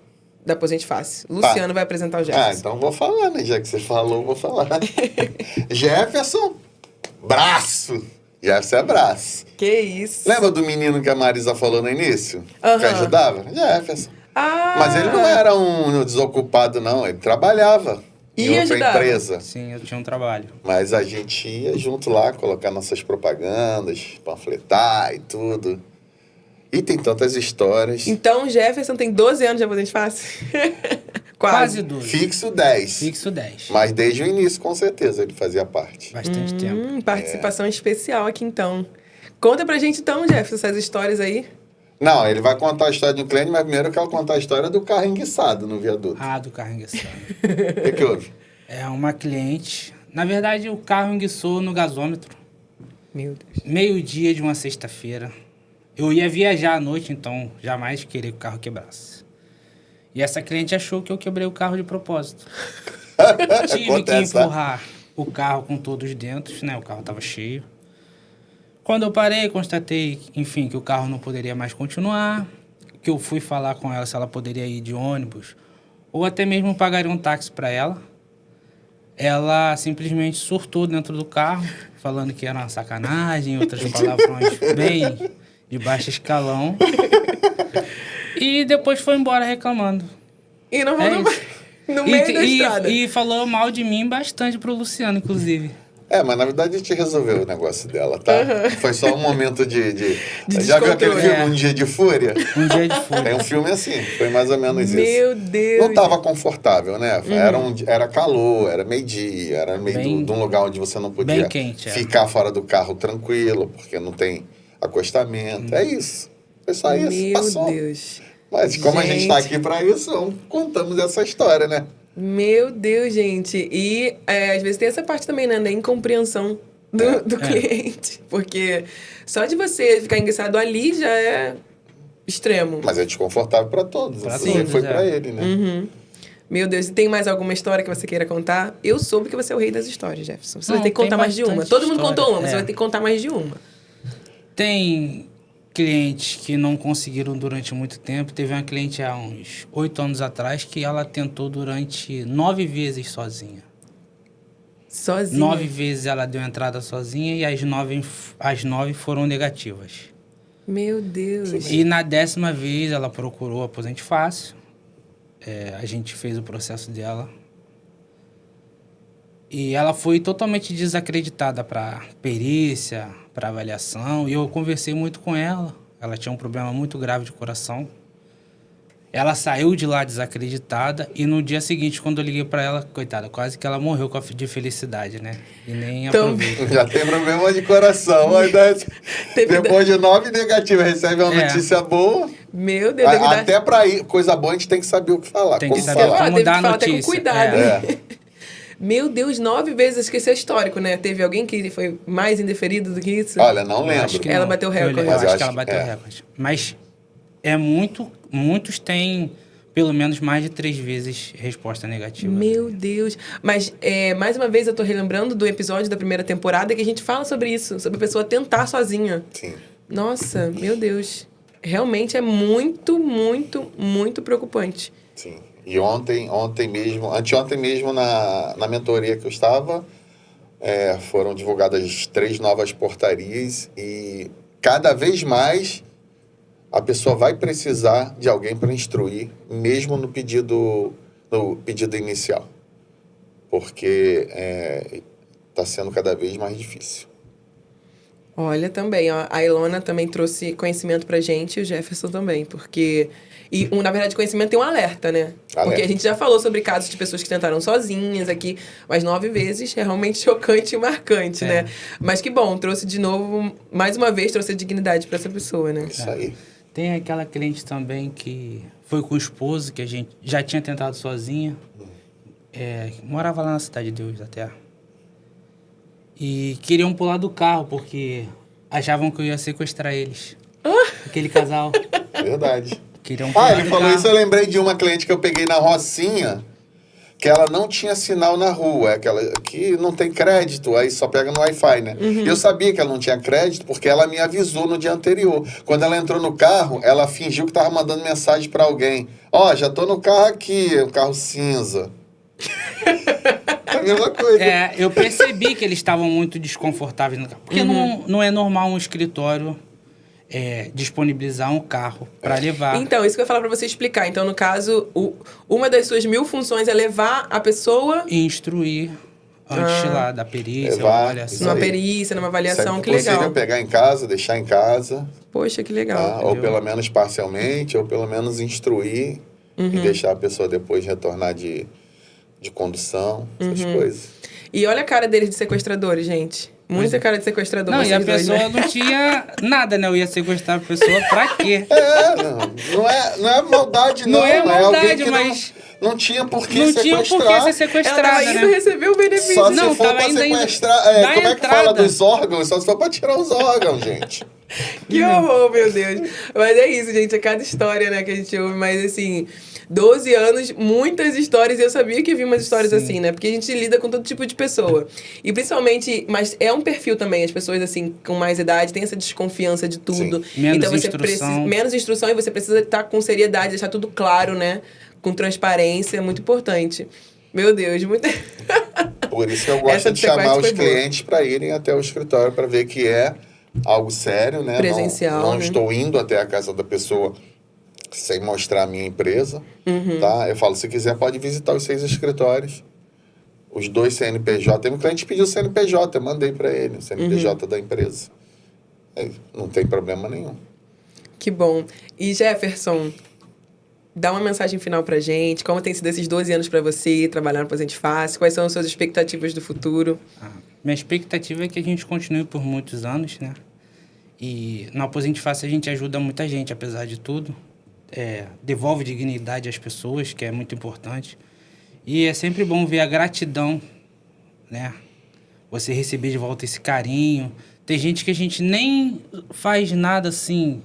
Da Aposente Fácil. Luciano vai apresentar o Jefferson. Então vou falar, né? Já que você falou, vou falar. Jefferson, braço. Jefferson é braço. Que isso. Lembra do menino que a Marisa falou no início? Aham. Que ajudava? Jefferson. Ah! Mas ele não era um desocupado, não. Ele trabalhava em E outra ajudava? empresa. Sim, eu tinha um trabalho. Mas a gente ia junto lá, colocar nossas propagandas, panfletar e tudo. E tem tantas histórias. Então o Jefferson tem 12 anos de Aposente Fácil? Quase 12. Fixo 10. Fixo 10. Mas desde o início, com certeza, ele fazia parte. Bastante tempo. Participação especial aqui, então. Conta pra gente, então, Jefferson, essas histórias aí. Não, ele vai contar a história de um cliente, mas primeiro eu quero contar a história do carro enguiçado no viaduto. Ah, do carro enguiçado. O que houve? É uma cliente. Na verdade, o carro enguiçou no gasômetro. Meu Deus. Meio-dia de uma sexta-feira. Eu ia viajar à noite, então jamais queria que o carro quebrasse. E essa cliente achou que eu quebrei o carro de propósito. Tive que Acontece, tá? empurrar o carro com todos dentro, né? O carro estava cheio. Quando eu parei, constatei, enfim, que o carro não poderia mais continuar, que eu fui falar com ela se ela poderia ir de ônibus, ou até mesmo pagaria um táxi para ela. Ela simplesmente surtou dentro do carro, falando que era uma sacanagem, outras palavrões bem de baixo escalão. E depois foi embora reclamando. E não É vou isso. no meio da estrada. E falou mal de mim bastante pro Luciano, inclusive. Mas na verdade a gente resolveu o negócio dela, tá? Foi só um momento de já viu aquele descontrole. filme Um Dia de Fúria? Um dia de fúria. Tem um filme assim, foi mais ou menos isso. Meu Deus. Não estava confortável, né? Era calor, era meio-dia, era meio Bem- de um lugar onde você não podia bem quente, ficar fora do carro tranquilo, porque não tem acostamento. É isso. Foi só isso. Meu Passou. Deus. Mas como a gente está Gente. aqui para isso, contamos essa história, né? Meu Deus, gente. E às vezes tem essa parte também, né? Da incompreensão do cliente. Porque só de você ficar enguiçado ali já é extremo. Mas é desconfortável para todos. Pra Assim todos, foi é. para ele, né? Meu Deus, e tem mais alguma história que você queira contar? Eu soube que você é o rei das histórias, Jefferson. Você vai Não, ter que tem contar mais de uma. bastante Todo mundo história, contou uma, mas você é. vai ter que contar mais de uma. Tem clientes que não conseguiram durante muito tempo. Teve uma cliente há uns 8 anos atrás que ela tentou durante 9 vezes sozinha. Sozinha. 9 vezes ela deu entrada sozinha e as 9 foram negativas. Meu Deus. E na 10ª vez ela procurou a Aposente Fácil. A gente fez o processo dela. E ela foi totalmente desacreditada para perícia, para avaliação. E eu conversei muito com ela. Ela tinha um problema muito grave de coração. Ela saiu de lá desacreditada. E no dia seguinte, quando eu liguei para ela, coitada, quase que ela morreu de felicidade, né? E nem Então- aproveita. Já tem problema de coração. Mas depois de 9 negativas, recebe uma notícia boa. Meu Deus, deve dar... Até para ir, coisa boa, a gente tem que saber o que falar. Tem como que saber falar. como Teve que dar falar até com notícia. cuidado. É. Meu Deus, 9 vezes. Acho que esse é histórico, né? Teve alguém que foi mais indeferido do que isso? Olha, não Eu lembro. acho que Ela não. bateu o recorde. Eu Mas acho eu que ela acho bateu que o recorde. Mas muitos têm pelo menos mais de 3 vezes resposta negativa. Meu Deus. Mas, mais uma vez, eu tô relembrando do episódio da primeira temporada que a gente fala sobre isso. Sobre a pessoa tentar sozinha. Sim. Nossa, meu Deus. Realmente é muito, muito, muito preocupante. Sim. E anteontem mesmo, na mentoria que eu estava, foram divulgadas 3 novas portarias e cada vez mais a pessoa vai precisar de alguém para instruir, mesmo no pedido inicial. Porque está sendo cada vez mais difícil. Olha, também, ó, a Ilona também trouxe conhecimento pra gente e o Jefferson também, porque... na verdade, conhecimento tem um alerta, né? Porque Alerta. a gente já falou sobre casos de pessoas que tentaram sozinhas aqui, mas 9 vezes é realmente chocante e marcante, né? Mas que bom, trouxe de novo, mais uma vez, trouxe a dignidade pra essa pessoa, né? Isso aí. Tem aquela cliente também que foi com o esposo, que a gente já tinha tentado sozinha. Morava lá na Cidade de Deus, até. E queriam pular do carro, porque achavam que eu ia sequestrar eles. Aquele casal. Verdade. Queriam pular Ele do falou carro. isso, eu lembrei de uma cliente que eu peguei na Rocinha, que ela não tinha sinal na rua, aquela que não tem crédito, aí só pega no Wi-Fi, né? Eu sabia que ela não tinha crédito porque ela me avisou no dia anterior. Quando ela entrou no carro, ela fingiu que estava mandando mensagem para alguém. Já tô no carro aqui, um carro cinza. É a mesma coisa. Eu percebi que eles estavam muito desconfortáveis no carro. Porque não é normal um escritório disponibilizar um carro para levar. Então, isso que eu ia falar pra você explicar. Então, no caso, uma das suas 1000 funções é levar a pessoa E instruir antes lá da perícia, Levar, avaliação. isso numa aí. perícia, numa avaliação, Sempre que possível legal. pegar em casa, deixar em casa, Poxa, que legal. tá? Ou pelo menos parcialmente, ou pelo menos instruir e deixar a pessoa depois retornar de condução, essas coisas. E olha a cara deles de sequestradores, gente. Muita cara de sequestrador. Não, e a vocês dois, pessoa né? não tinha nada, né? Eu ia sequestrar a pessoa pra quê? Não é maldade, não. Não é alguém maldade, que mas não tinha por que não tinha sequestrar. por que ser Ela sequestrada, tava indo né? receber o benefício. Só se Não, for tava pra ainda sequestrar. da Como é que fala entrada. dos órgãos? Só se for pra tirar os órgãos, gente. Que horror, meu Deus. Mas é isso, gente. É cada história, né, que a gente ouve. Mas, assim, 12 anos, muitas histórias. E eu sabia que havia umas histórias assim, né? Porque a gente lida com todo tipo de pessoa. E, principalmente... Mas é um perfil também. As pessoas, assim, com mais idade, têm essa desconfiança de tudo. Menos então, você instrução. precisa... Menos instrução. E você precisa estar com seriedade, deixar tudo claro, né? Com transparência. É muito importante. Meu Deus, muito... Por isso que eu gosto Essa de do sequestro chamar os foi boa. clientes para irem até o escritório para ver que é algo sério, né? Presencial, Não né? estou indo até a casa da pessoa sem mostrar a minha empresa, tá? Eu falo, se quiser pode visitar os 6 escritórios. Os 2 CNPJ. Teve um cliente que pediu o CNPJ, eu mandei para ele, o CNPJ da empresa. Não tem problema nenhum. Que bom. E, Jefferson, dá uma mensagem final pra gente. Como tem sido esses 12 anos pra você, trabalhar no Presente Fácil? Quais são as suas expectativas do futuro? Minha expectativa é que a gente continue por muitos anos, né? E no Aposente Fácil a gente ajuda muita gente, apesar de tudo. Devolve dignidade às pessoas, que é muito importante. E é sempre bom ver a gratidão, né? Você receber de volta esse carinho. Tem gente que a gente nem faz nada assim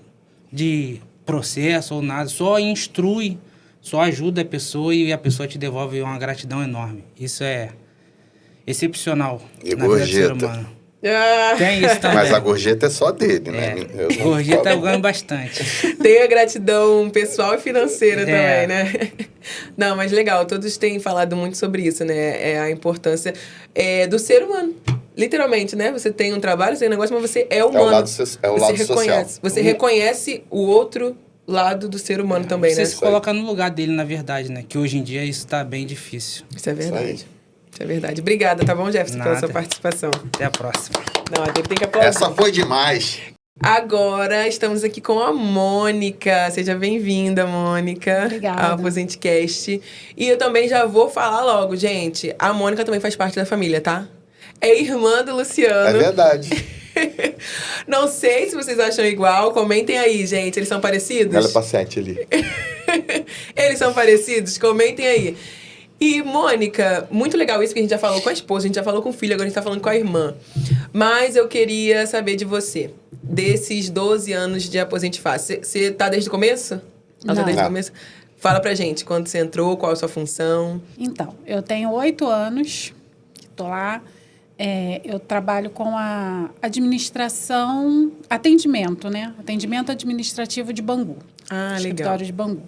de processo ou nada, só instrui, só ajuda a pessoa e a pessoa te devolve uma gratidão enorme. Isso é excepcional E na vida do ser gorjeta. humano. Ah, Tem isso também. Mas a gorjeta é só dele, né? Eu não Gorjeta eu falo. ganho bastante. tem a gratidão pessoal e financeira É. também, né? Não, mas legal. Todos têm falado muito sobre isso, né? A importância do ser humano. Literalmente, né? Você tem um trabalho, você tem um negócio, mas você é humano. lado você social. reconhece. Você reconhece o outro lado do ser humano também, Você né? se coloca no lugar dele, na verdade, né? Que hoje em dia isso tá bem difícil. Isso é verdade. Isso Isso é verdade. Obrigada, tá bom, Jefferson, pela Nada. sua participação. Até a próxima. Não, a dele tem que aplaudir. Essa foi demais. Agora estamos aqui com a Mônica. Seja bem-vinda, Mônica. Obrigada. Ao AposentaCast. E eu também já vou falar logo, gente. A Mônica também faz parte da família, tá? É irmã do É Luciano. verdade. Não sei se vocês acham igual. Comentem aí, gente. Eles são parecidos? Ela é paciente ali. Eles são parecidos? Comentem aí. E, Mônica, muito legal isso que a gente já falou com a esposa, a gente já falou com o filho, agora a gente tá falando com a irmã. Mas eu queria saber de você, desses 12 anos de Aposente Fácil. Você tá desde o começo? Ela tá Não. desde o começo? Fala pra gente, quando você entrou, qual a sua função? Então, eu tenho 8 anos que estou lá. Eu trabalho com a administração, atendimento, né? Atendimento administrativo de Bangu. Ah, legal. Escritório de Bangu.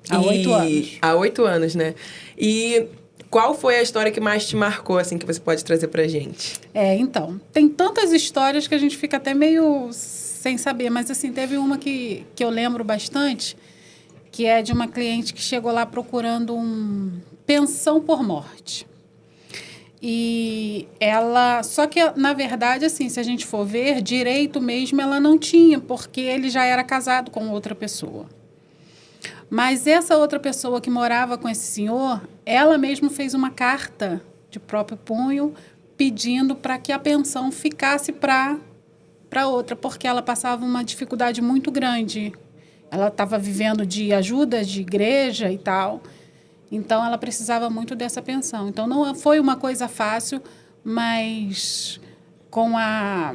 Há 8 anos. Há 8 anos, né? E qual foi a história que mais te marcou, assim, que você pode trazer pra gente? Então, tem tantas histórias que a gente fica até meio sem saber, mas assim, teve uma que eu lembro bastante, que é de uma cliente que chegou lá procurando pensão por morte. E ela... Só que, na verdade, assim, se a gente for ver, direito mesmo ela não tinha, porque ele já era casado com outra pessoa. Mas essa outra pessoa que morava com esse senhor, ela mesma fez uma carta de próprio punho pedindo para que a pensão ficasse para outra, porque ela passava uma dificuldade muito grande. Ela estava vivendo de ajuda de igreja e tal, então ela precisava muito dessa pensão. Então não foi uma coisa fácil, mas com a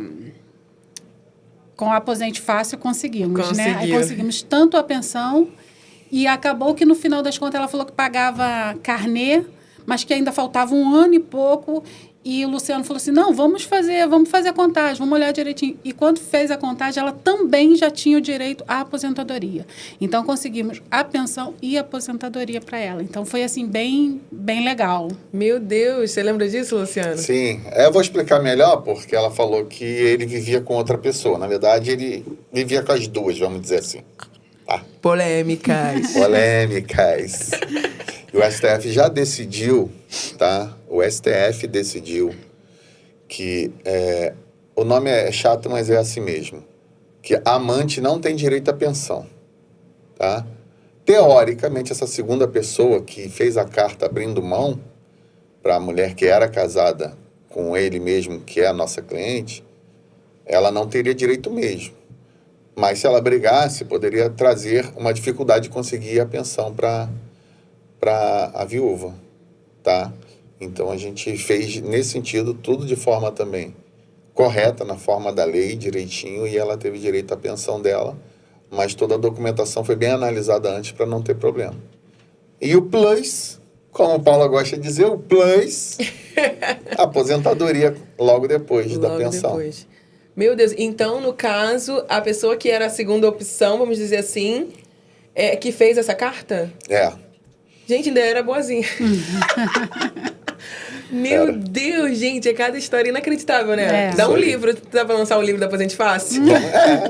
Aposente Fácil conseguimos, né? Aí conseguimos tanto a pensão. E acabou que, no final das contas, ela falou que pagava carnê, mas que ainda faltava 1 ano e pouco. E o Luciano falou assim, não, vamos fazer a contagem, vamos olhar direitinho. E quando fez a contagem, ela também já tinha o direito à aposentadoria. Então, conseguimos a pensão e a aposentadoria para ela. Então, foi, assim, bem, bem legal. Meu Deus, você lembra disso, Luciano? Sim, eu vou explicar melhor, porque ela falou que ele vivia com outra pessoa. Na verdade, ele vivia com as duas, vamos dizer assim. Tá. Polêmicas. Polêmicas. E o STF já decidiu, tá? O STF decidiu que... o nome é chato, mas é assim mesmo. Que amante não tem direito à pensão, tá? Teoricamente, essa segunda pessoa que fez a carta abrindo mão para a mulher que era casada com ele mesmo, que é a nossa cliente, ela não teria direito mesmo. Mas se ela brigasse, poderia trazer uma dificuldade de conseguir a pensão para a viúva, tá? Então, a gente fez, nesse sentido, tudo de forma também correta, na forma da lei, direitinho, e ela teve direito à pensão dela, mas toda a documentação foi bem analisada antes para não ter problema. E o plus, como o Paula gosta de dizer, o plus, aposentadoria logo depois da pensão. Depois. Meu Deus, então, no caso, a pessoa que era a segunda opção, vamos dizer assim, que fez essa carta? Gente, ainda era boazinha. Meu Deus, gente, é cada história inacreditável, né? Dá um livro, dá pra lançar um livro da Aposente Fácil?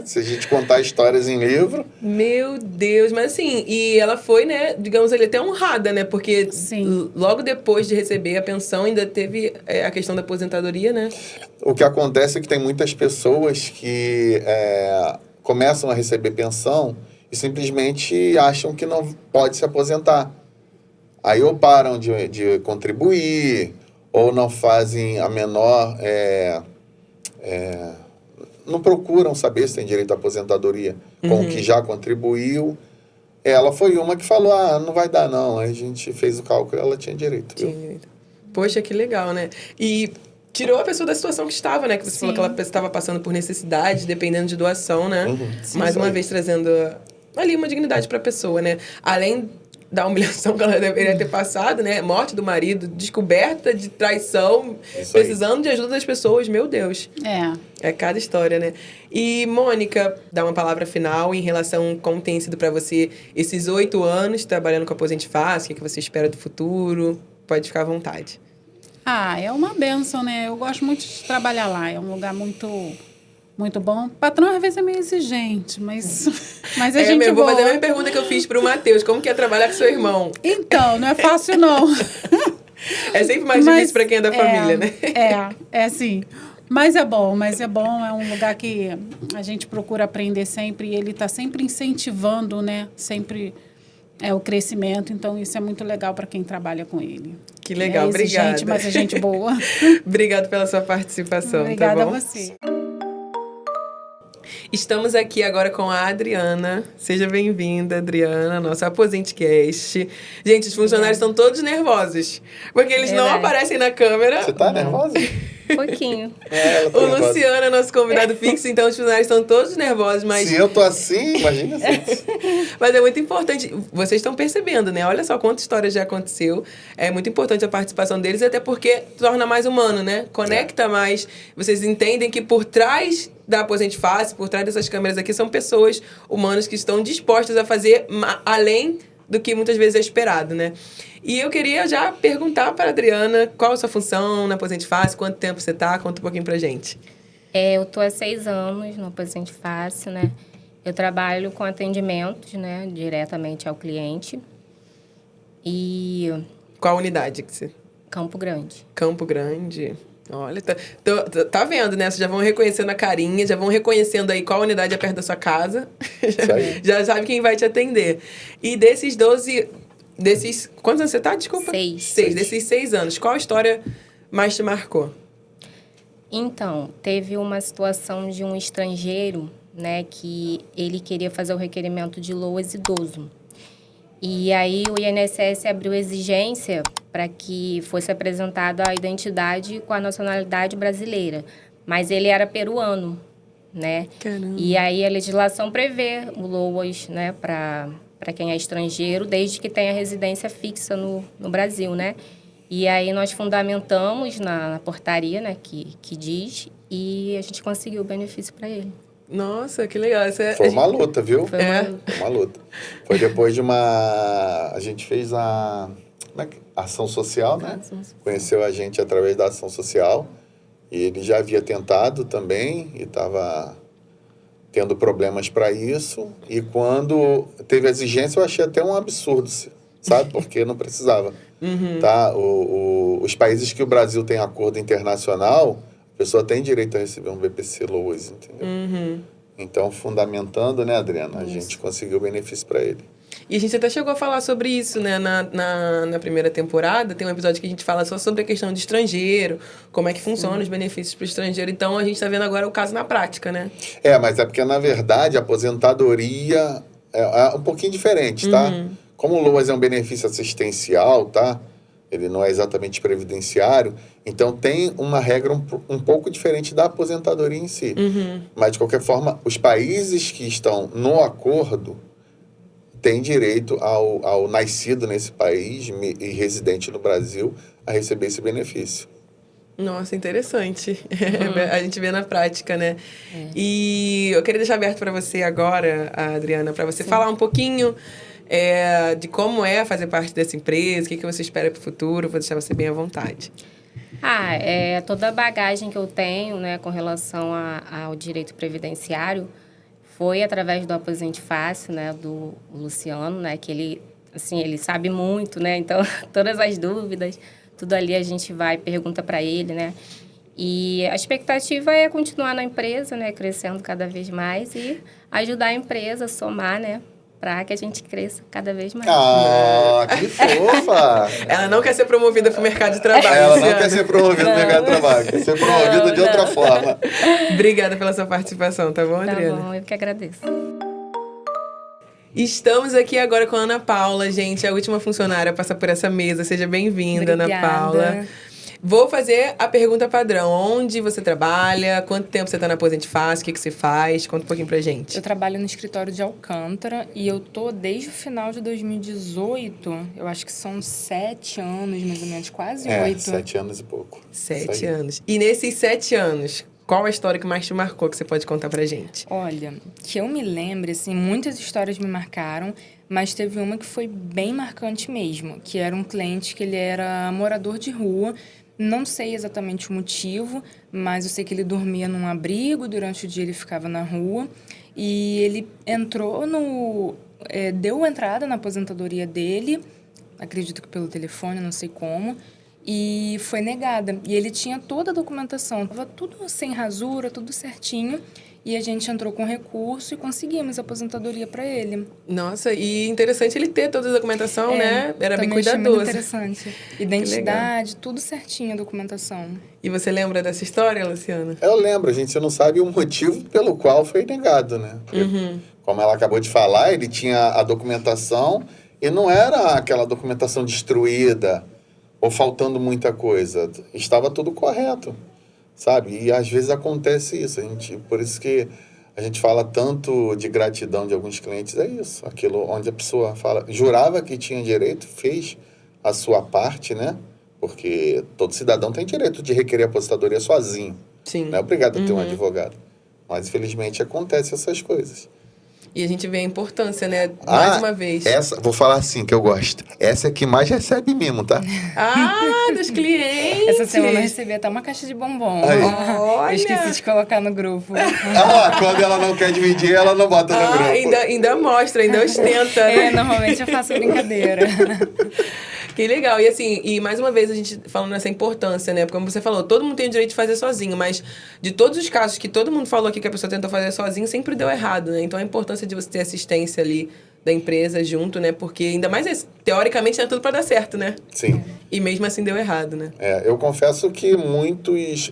Se a gente contar histórias em livro... Meu Deus, mas assim, e ela foi, né, digamos ali, até honrada, né? Porque logo depois de receber a pensão, ainda teve a questão da aposentadoria, né? O que acontece é que tem muitas pessoas que começam a receber pensão e simplesmente acham que não pode se aposentar. Aí ou param de contribuir, ou não fazem a menor... não procuram saber se tem direito à aposentadoria com o que já contribuiu. Ela foi uma que falou, não vai dar não. Aí a gente fez o cálculo e ela tinha direito. Tinha direito. Poxa, que legal, né? E tirou a pessoa da situação que estava, né? Que você falou que ela estava passando por necessidade, dependendo de doação, né? Mais uma vez trazendo ali uma dignidade para a pessoa, né? Além da humilhação que ela deveria ter passado, né? Morte do marido, descoberta de traição, precisando de ajuda das pessoas. Meu Deus. É cada história, né? E, Mônica, dá uma palavra final em relação a como tem sido para você esses 8 anos trabalhando com a Aposente Fácil, o que você espera do futuro. Pode ficar à vontade. É uma bênção, né? Eu gosto muito de trabalhar lá. É um lugar muito bom. O patrão, às vezes, é meio exigente, mas a gente eu vou fazer a mesma pergunta que eu fiz pro Matheus. Como que é trabalhar com seu irmão? Então, não é fácil, não. É sempre mais difícil para quem é da família, né? É sim. Mas é bom. É um lugar que a gente procura aprender sempre. E ele está sempre incentivando, né? Sempre o crescimento. Então, isso é muito legal para quem trabalha com ele. Que legal, obrigada. Exigente, mas é gente boa. Obrigado pela sua participação, Obrigada tá bom? a você. Estamos aqui agora com a Adriana. Seja bem-vinda, Adriana, nossa AposentaCast. Gente, os funcionários estão todos nervosos, porque eles não Verdade. aparecem na câmera. Você tá nervosa? Pouquinho. Ela tá O nervosa. Luciano é nosso convidado fixo, então os funcionários estão todos nervosos, mas... Se eu tô assim, imagina se... Mas é muito importante. Vocês estão percebendo, né? Olha só quantas histórias já aconteceu. É muito importante a participação deles, até porque torna mais humano, né? Conecta mais. Vocês entendem que por trás da Aposente Fácil, por trás dessas câmeras aqui, são pessoas humanas que estão dispostas a fazer além do que muitas vezes é esperado, né? E eu queria já perguntar para a Adriana qual a sua função na Aposente Fácil, quanto tempo você tá, conta um pouquinho pra gente. Eu tô há 6 anos no Aposente Fácil, né? Eu trabalho com atendimentos, né? Diretamente ao cliente. E Qual unidade que você... Campo Grande. Campo Grande. Olha, tá vendo, né? Vocês já vão reconhecendo a carinha, já vão reconhecendo aí qual unidade é perto da sua casa. Isso aí. Já sabe quem vai te atender. E desses 12... Quantos anos você tá? Desculpa. 6. Desses 6 anos, qual a história mais te marcou? Então, teve uma situação de um estrangeiro, né? Que ele queria fazer o requerimento de LOAS idoso. E aí o INSS abriu exigência para que fosse apresentada a identidade com a nacionalidade brasileira. Mas ele era peruano, né? Caramba. E aí a legislação prevê o LOAS, né, para quem é estrangeiro, desde que tenha residência fixa no Brasil, né? E aí nós fundamentamos na portaria, né, que diz, e a gente conseguiu o benefício para ele. Nossa, que legal. Foi uma luta, viu? Foi uma luta. Foi uma luta. Foi depois de uma... A gente fez a ação social, né? Conheceu a gente através da ação social. E ele já havia tentado também e estava tendo problemas para isso. E quando teve a exigência, eu achei até um absurdo, sabe? Porque não precisava. Tá? Os países que o Brasil tem acordo internacional, a pessoa tem direito a receber um BPC LOAS, entendeu? Então, fundamentando, né, Adriana? A gente conseguiu o benefício para ele. E a gente até chegou a falar sobre isso, né? Na primeira temporada, tem um episódio que a gente fala só sobre a questão de estrangeiro, como é que funciona os benefícios para o estrangeiro. Então, a gente está vendo agora o caso na prática, né? Mas é porque, na verdade, a aposentadoria é um pouquinho diferente, tá? Como o LOAS é um benefício assistencial, tá? Ele não é exatamente previdenciário, então tem uma regra um pouco diferente da aposentadoria em si. Mas, de qualquer forma, os países que estão no acordo têm direito ao nascido nesse país e residente no Brasil a receber esse benefício. Nossa, interessante. A gente vê na prática, né? E eu queria deixar aberto para você agora, Adriana, para você falar um pouquinho de como é fazer parte dessa empresa, o que você espera para o futuro. Vou deixar você bem à vontade. Toda a bagagem que eu tenho, né, com relação ao direito previdenciário foi através do Aposente Fácil, né, do Luciano, né, que ele sabe muito, né, então todas as dúvidas, tudo ali a gente vai, pergunta para ele, né, e a expectativa é continuar na empresa, né, crescendo cada vez mais e ajudar a empresa a somar, né, para que a gente cresça cada vez mais. Que fofa! Ela não quer ser promovida para o mercado de trabalho. Ela não quer ser promovida no mercado de trabalho, quer ser promovida de outra forma. Obrigada pela sua participação, tá bom, Adriana? Tá bom, eu que agradeço. Estamos aqui agora com a Ana Paula, gente, a última funcionária a passar por essa mesa. Seja bem-vinda, Ana Paula. Vou fazer a pergunta padrão. Onde você trabalha? Quanto tempo você está na Aposente Fácil? O que você faz? Conta um pouquinho pra gente. Eu trabalho no escritório de Alcântara e eu tô desde o final de 2018. Eu acho que são 7 anos, mais ou menos, quase 8. 7 anos e pouco. 7 anos. E nesses 7 anos, qual a história que mais te marcou que você pode contar pra gente? Olha, que eu me lembre, assim, muitas histórias me marcaram, mas teve uma que foi bem marcante mesmo, que era um cliente que ele era morador de rua. Não sei exatamente o motivo, mas eu sei que ele dormia num abrigo, durante o dia ele ficava na rua. E ele entrou deu entrada na aposentadoria dele, acredito que pelo telefone, não sei como, e foi negada. E ele tinha toda a documentação, estava tudo sem rasura, tudo certinho. e a gente entrou com recurso e conseguimos a aposentadoria para ele. Nossa, e interessante ele ter toda a documentação, né? Era bem também achei muito cuidadoso. interessante. Identidade, tudo certinho a documentação. E você lembra dessa história, Luciana? Eu lembro, a gente só não sabe o motivo pelo qual foi negado, né? Porque, como ela acabou de falar, ele tinha a documentação e não era aquela documentação destruída ou faltando muita coisa. Estava tudo correto, sabe? E às vezes acontece isso. Por isso que a gente fala tanto de gratidão de alguns clientes, é isso. Aquilo onde a pessoa jurava que tinha direito, fez a sua parte, né? Porque todo cidadão tem direito de requerer aposentadoria sozinho. Sim. Não é obrigado a ter um advogado. Mas, infelizmente, acontecem essas coisas. E a gente vê a importância, né? Mais uma vez. Vou falar assim, que eu gosto. Essa é que mais recebe mimo, tá? Dos clientes! Essa semana eu recebi até uma caixa de bombom. Olha! Eu esqueci de colocar no grupo. Quando ela não quer dividir, ela não bota no grupo. Ainda mostra, ainda ostenta, né? Normalmente eu faço brincadeira. Que legal. E assim, mais uma vez a gente falando nessa importância, né? Porque como você falou, todo mundo tem o direito de fazer sozinho, mas de todos os casos que todo mundo falou aqui que a pessoa tentou fazer sozinho, sempre deu errado, né? Então a importância de você ter assistência ali da empresa junto, né? Porque ainda mais, teoricamente, tinha tudo para dar certo, né? Sim. E mesmo assim deu errado, né? Eu confesso que muitos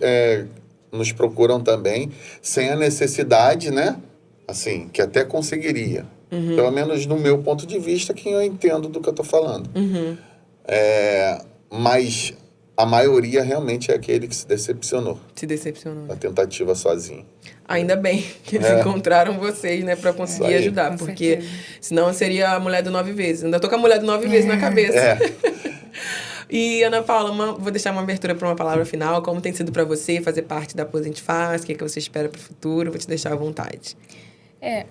nos procuram também sem a necessidade, né? Assim, que até conseguiria. Pelo menos no meu ponto de vista, que eu entendo do que eu tô falando. Mas a maioria realmente é aquele que se decepcionou. Se decepcionou. A tentativa sozinho. Ainda bem que eles encontraram vocês, né? Pra conseguir ajudar. Com Porque certeza. senão seria a mulher do 9 vezes. Ainda tô com a mulher do 9 vezes na cabeça. E, Ana Paula, vou deixar uma abertura para uma palavra final. Como tem sido para você fazer parte da Aposente Fácil? O que você espera para o futuro? Vou te deixar à vontade.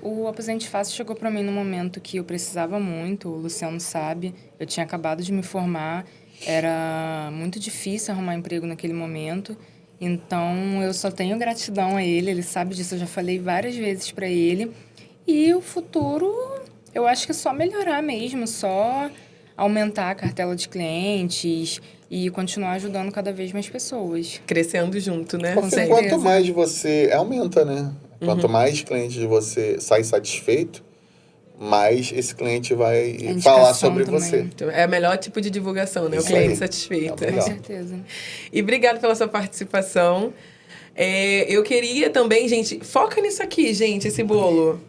O Aposente Fácil chegou para mim no momento que eu precisava muito, o Luciano sabe. Eu tinha acabado de me formar, era muito difícil arrumar emprego naquele momento. Então, eu só tenho gratidão a ele sabe disso, eu já falei várias vezes para ele. E o futuro, eu acho que é só melhorar mesmo, só aumentar a cartela de clientes e continuar ajudando cada vez mais pessoas. Crescendo junto, né? Porque quanto mais você... Aumenta, né? Quanto mais clientes você sai satisfeito, mais esse cliente vai falar sobre também. você. É o melhor tipo de divulgação, né? Isso o cliente aí. satisfeito. Legal. Com certeza. E obrigado pela sua participação. Eu queria também, gente... Foca nisso aqui, gente, esse bolo.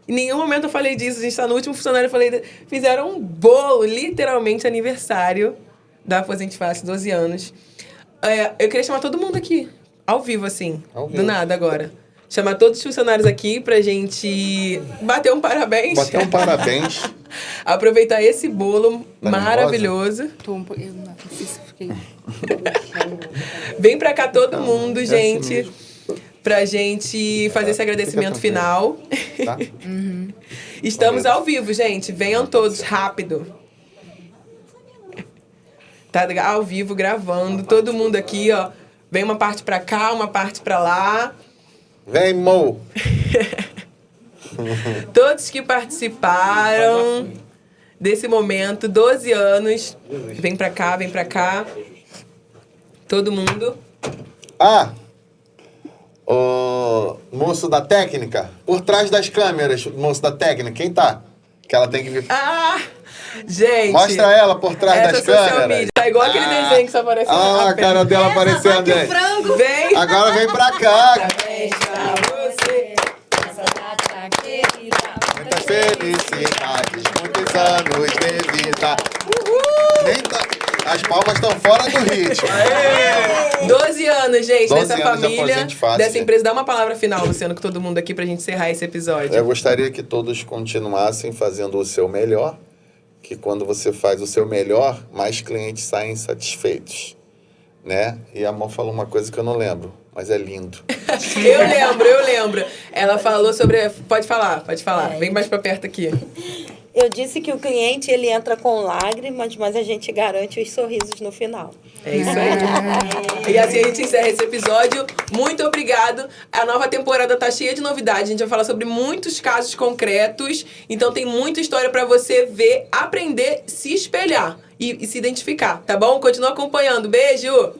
Em nenhum momento eu falei disso. A gente está no último funcionário, eu falei... Fizeram um bolo, literalmente aniversário da Aposente Fácil, 12 anos. Eu queria chamar todo mundo aqui, ao vivo, assim. Do nada, agora. Chamar todos os funcionários aqui pra gente bater um parabéns. Bater um parabéns. Aproveitar esse bolo maravilhoso. Eu não sei se fiquei... Vem pra cá todo mundo, gente. Pra gente fazer esse agradecimento final. Tá? Estamos ao vivo, gente. Venham todos, rápido. Tá ao vivo, gravando. Todo mundo aqui, ó. Vem uma parte pra cá, uma parte pra lá. Vem, Mo! Todos que participaram desse momento, 12 anos. Vem pra cá, vem pra cá. Todo mundo. O moço da técnica, por trás das câmeras, moço da técnica, quem tá? Que ela tem que vir. Gente. Mostra ela por trás das câmeras. Media. Tá igual aquele desenho que só aparece a cara dela aparecendo, gente. Vem. Agora vem pra cá. Parabéns pra você. Essa data querida. Muitas felicidades, muitos anos de vida. As palmas estão fora do ritmo. 12 anos, gente, 12 dessa anos de família, Aposente Fácil, dessa gente. empresa. Dá uma palavra final, Luciano, com todo mundo aqui pra gente encerrar esse episódio. Eu gostaria que todos continuassem fazendo o seu melhor, que quando você faz o seu melhor, mais clientes saem satisfeitos, né? E a Mó falou uma coisa que eu não lembro, mas é lindo. Eu lembro. Ela falou sobre... Pode falar. Vem mais pra perto aqui. Eu disse que o cliente, ele entra com lágrimas, mas a gente garante os sorrisos no final. É isso aí. E assim a gente encerra esse episódio. Muito obrigado. A nova temporada tá cheia de novidades. A gente vai falar sobre muitos casos concretos. Então tem muita história pra você ver, aprender, se espelhar e se identificar, tá bom? Continua acompanhando. Beijo!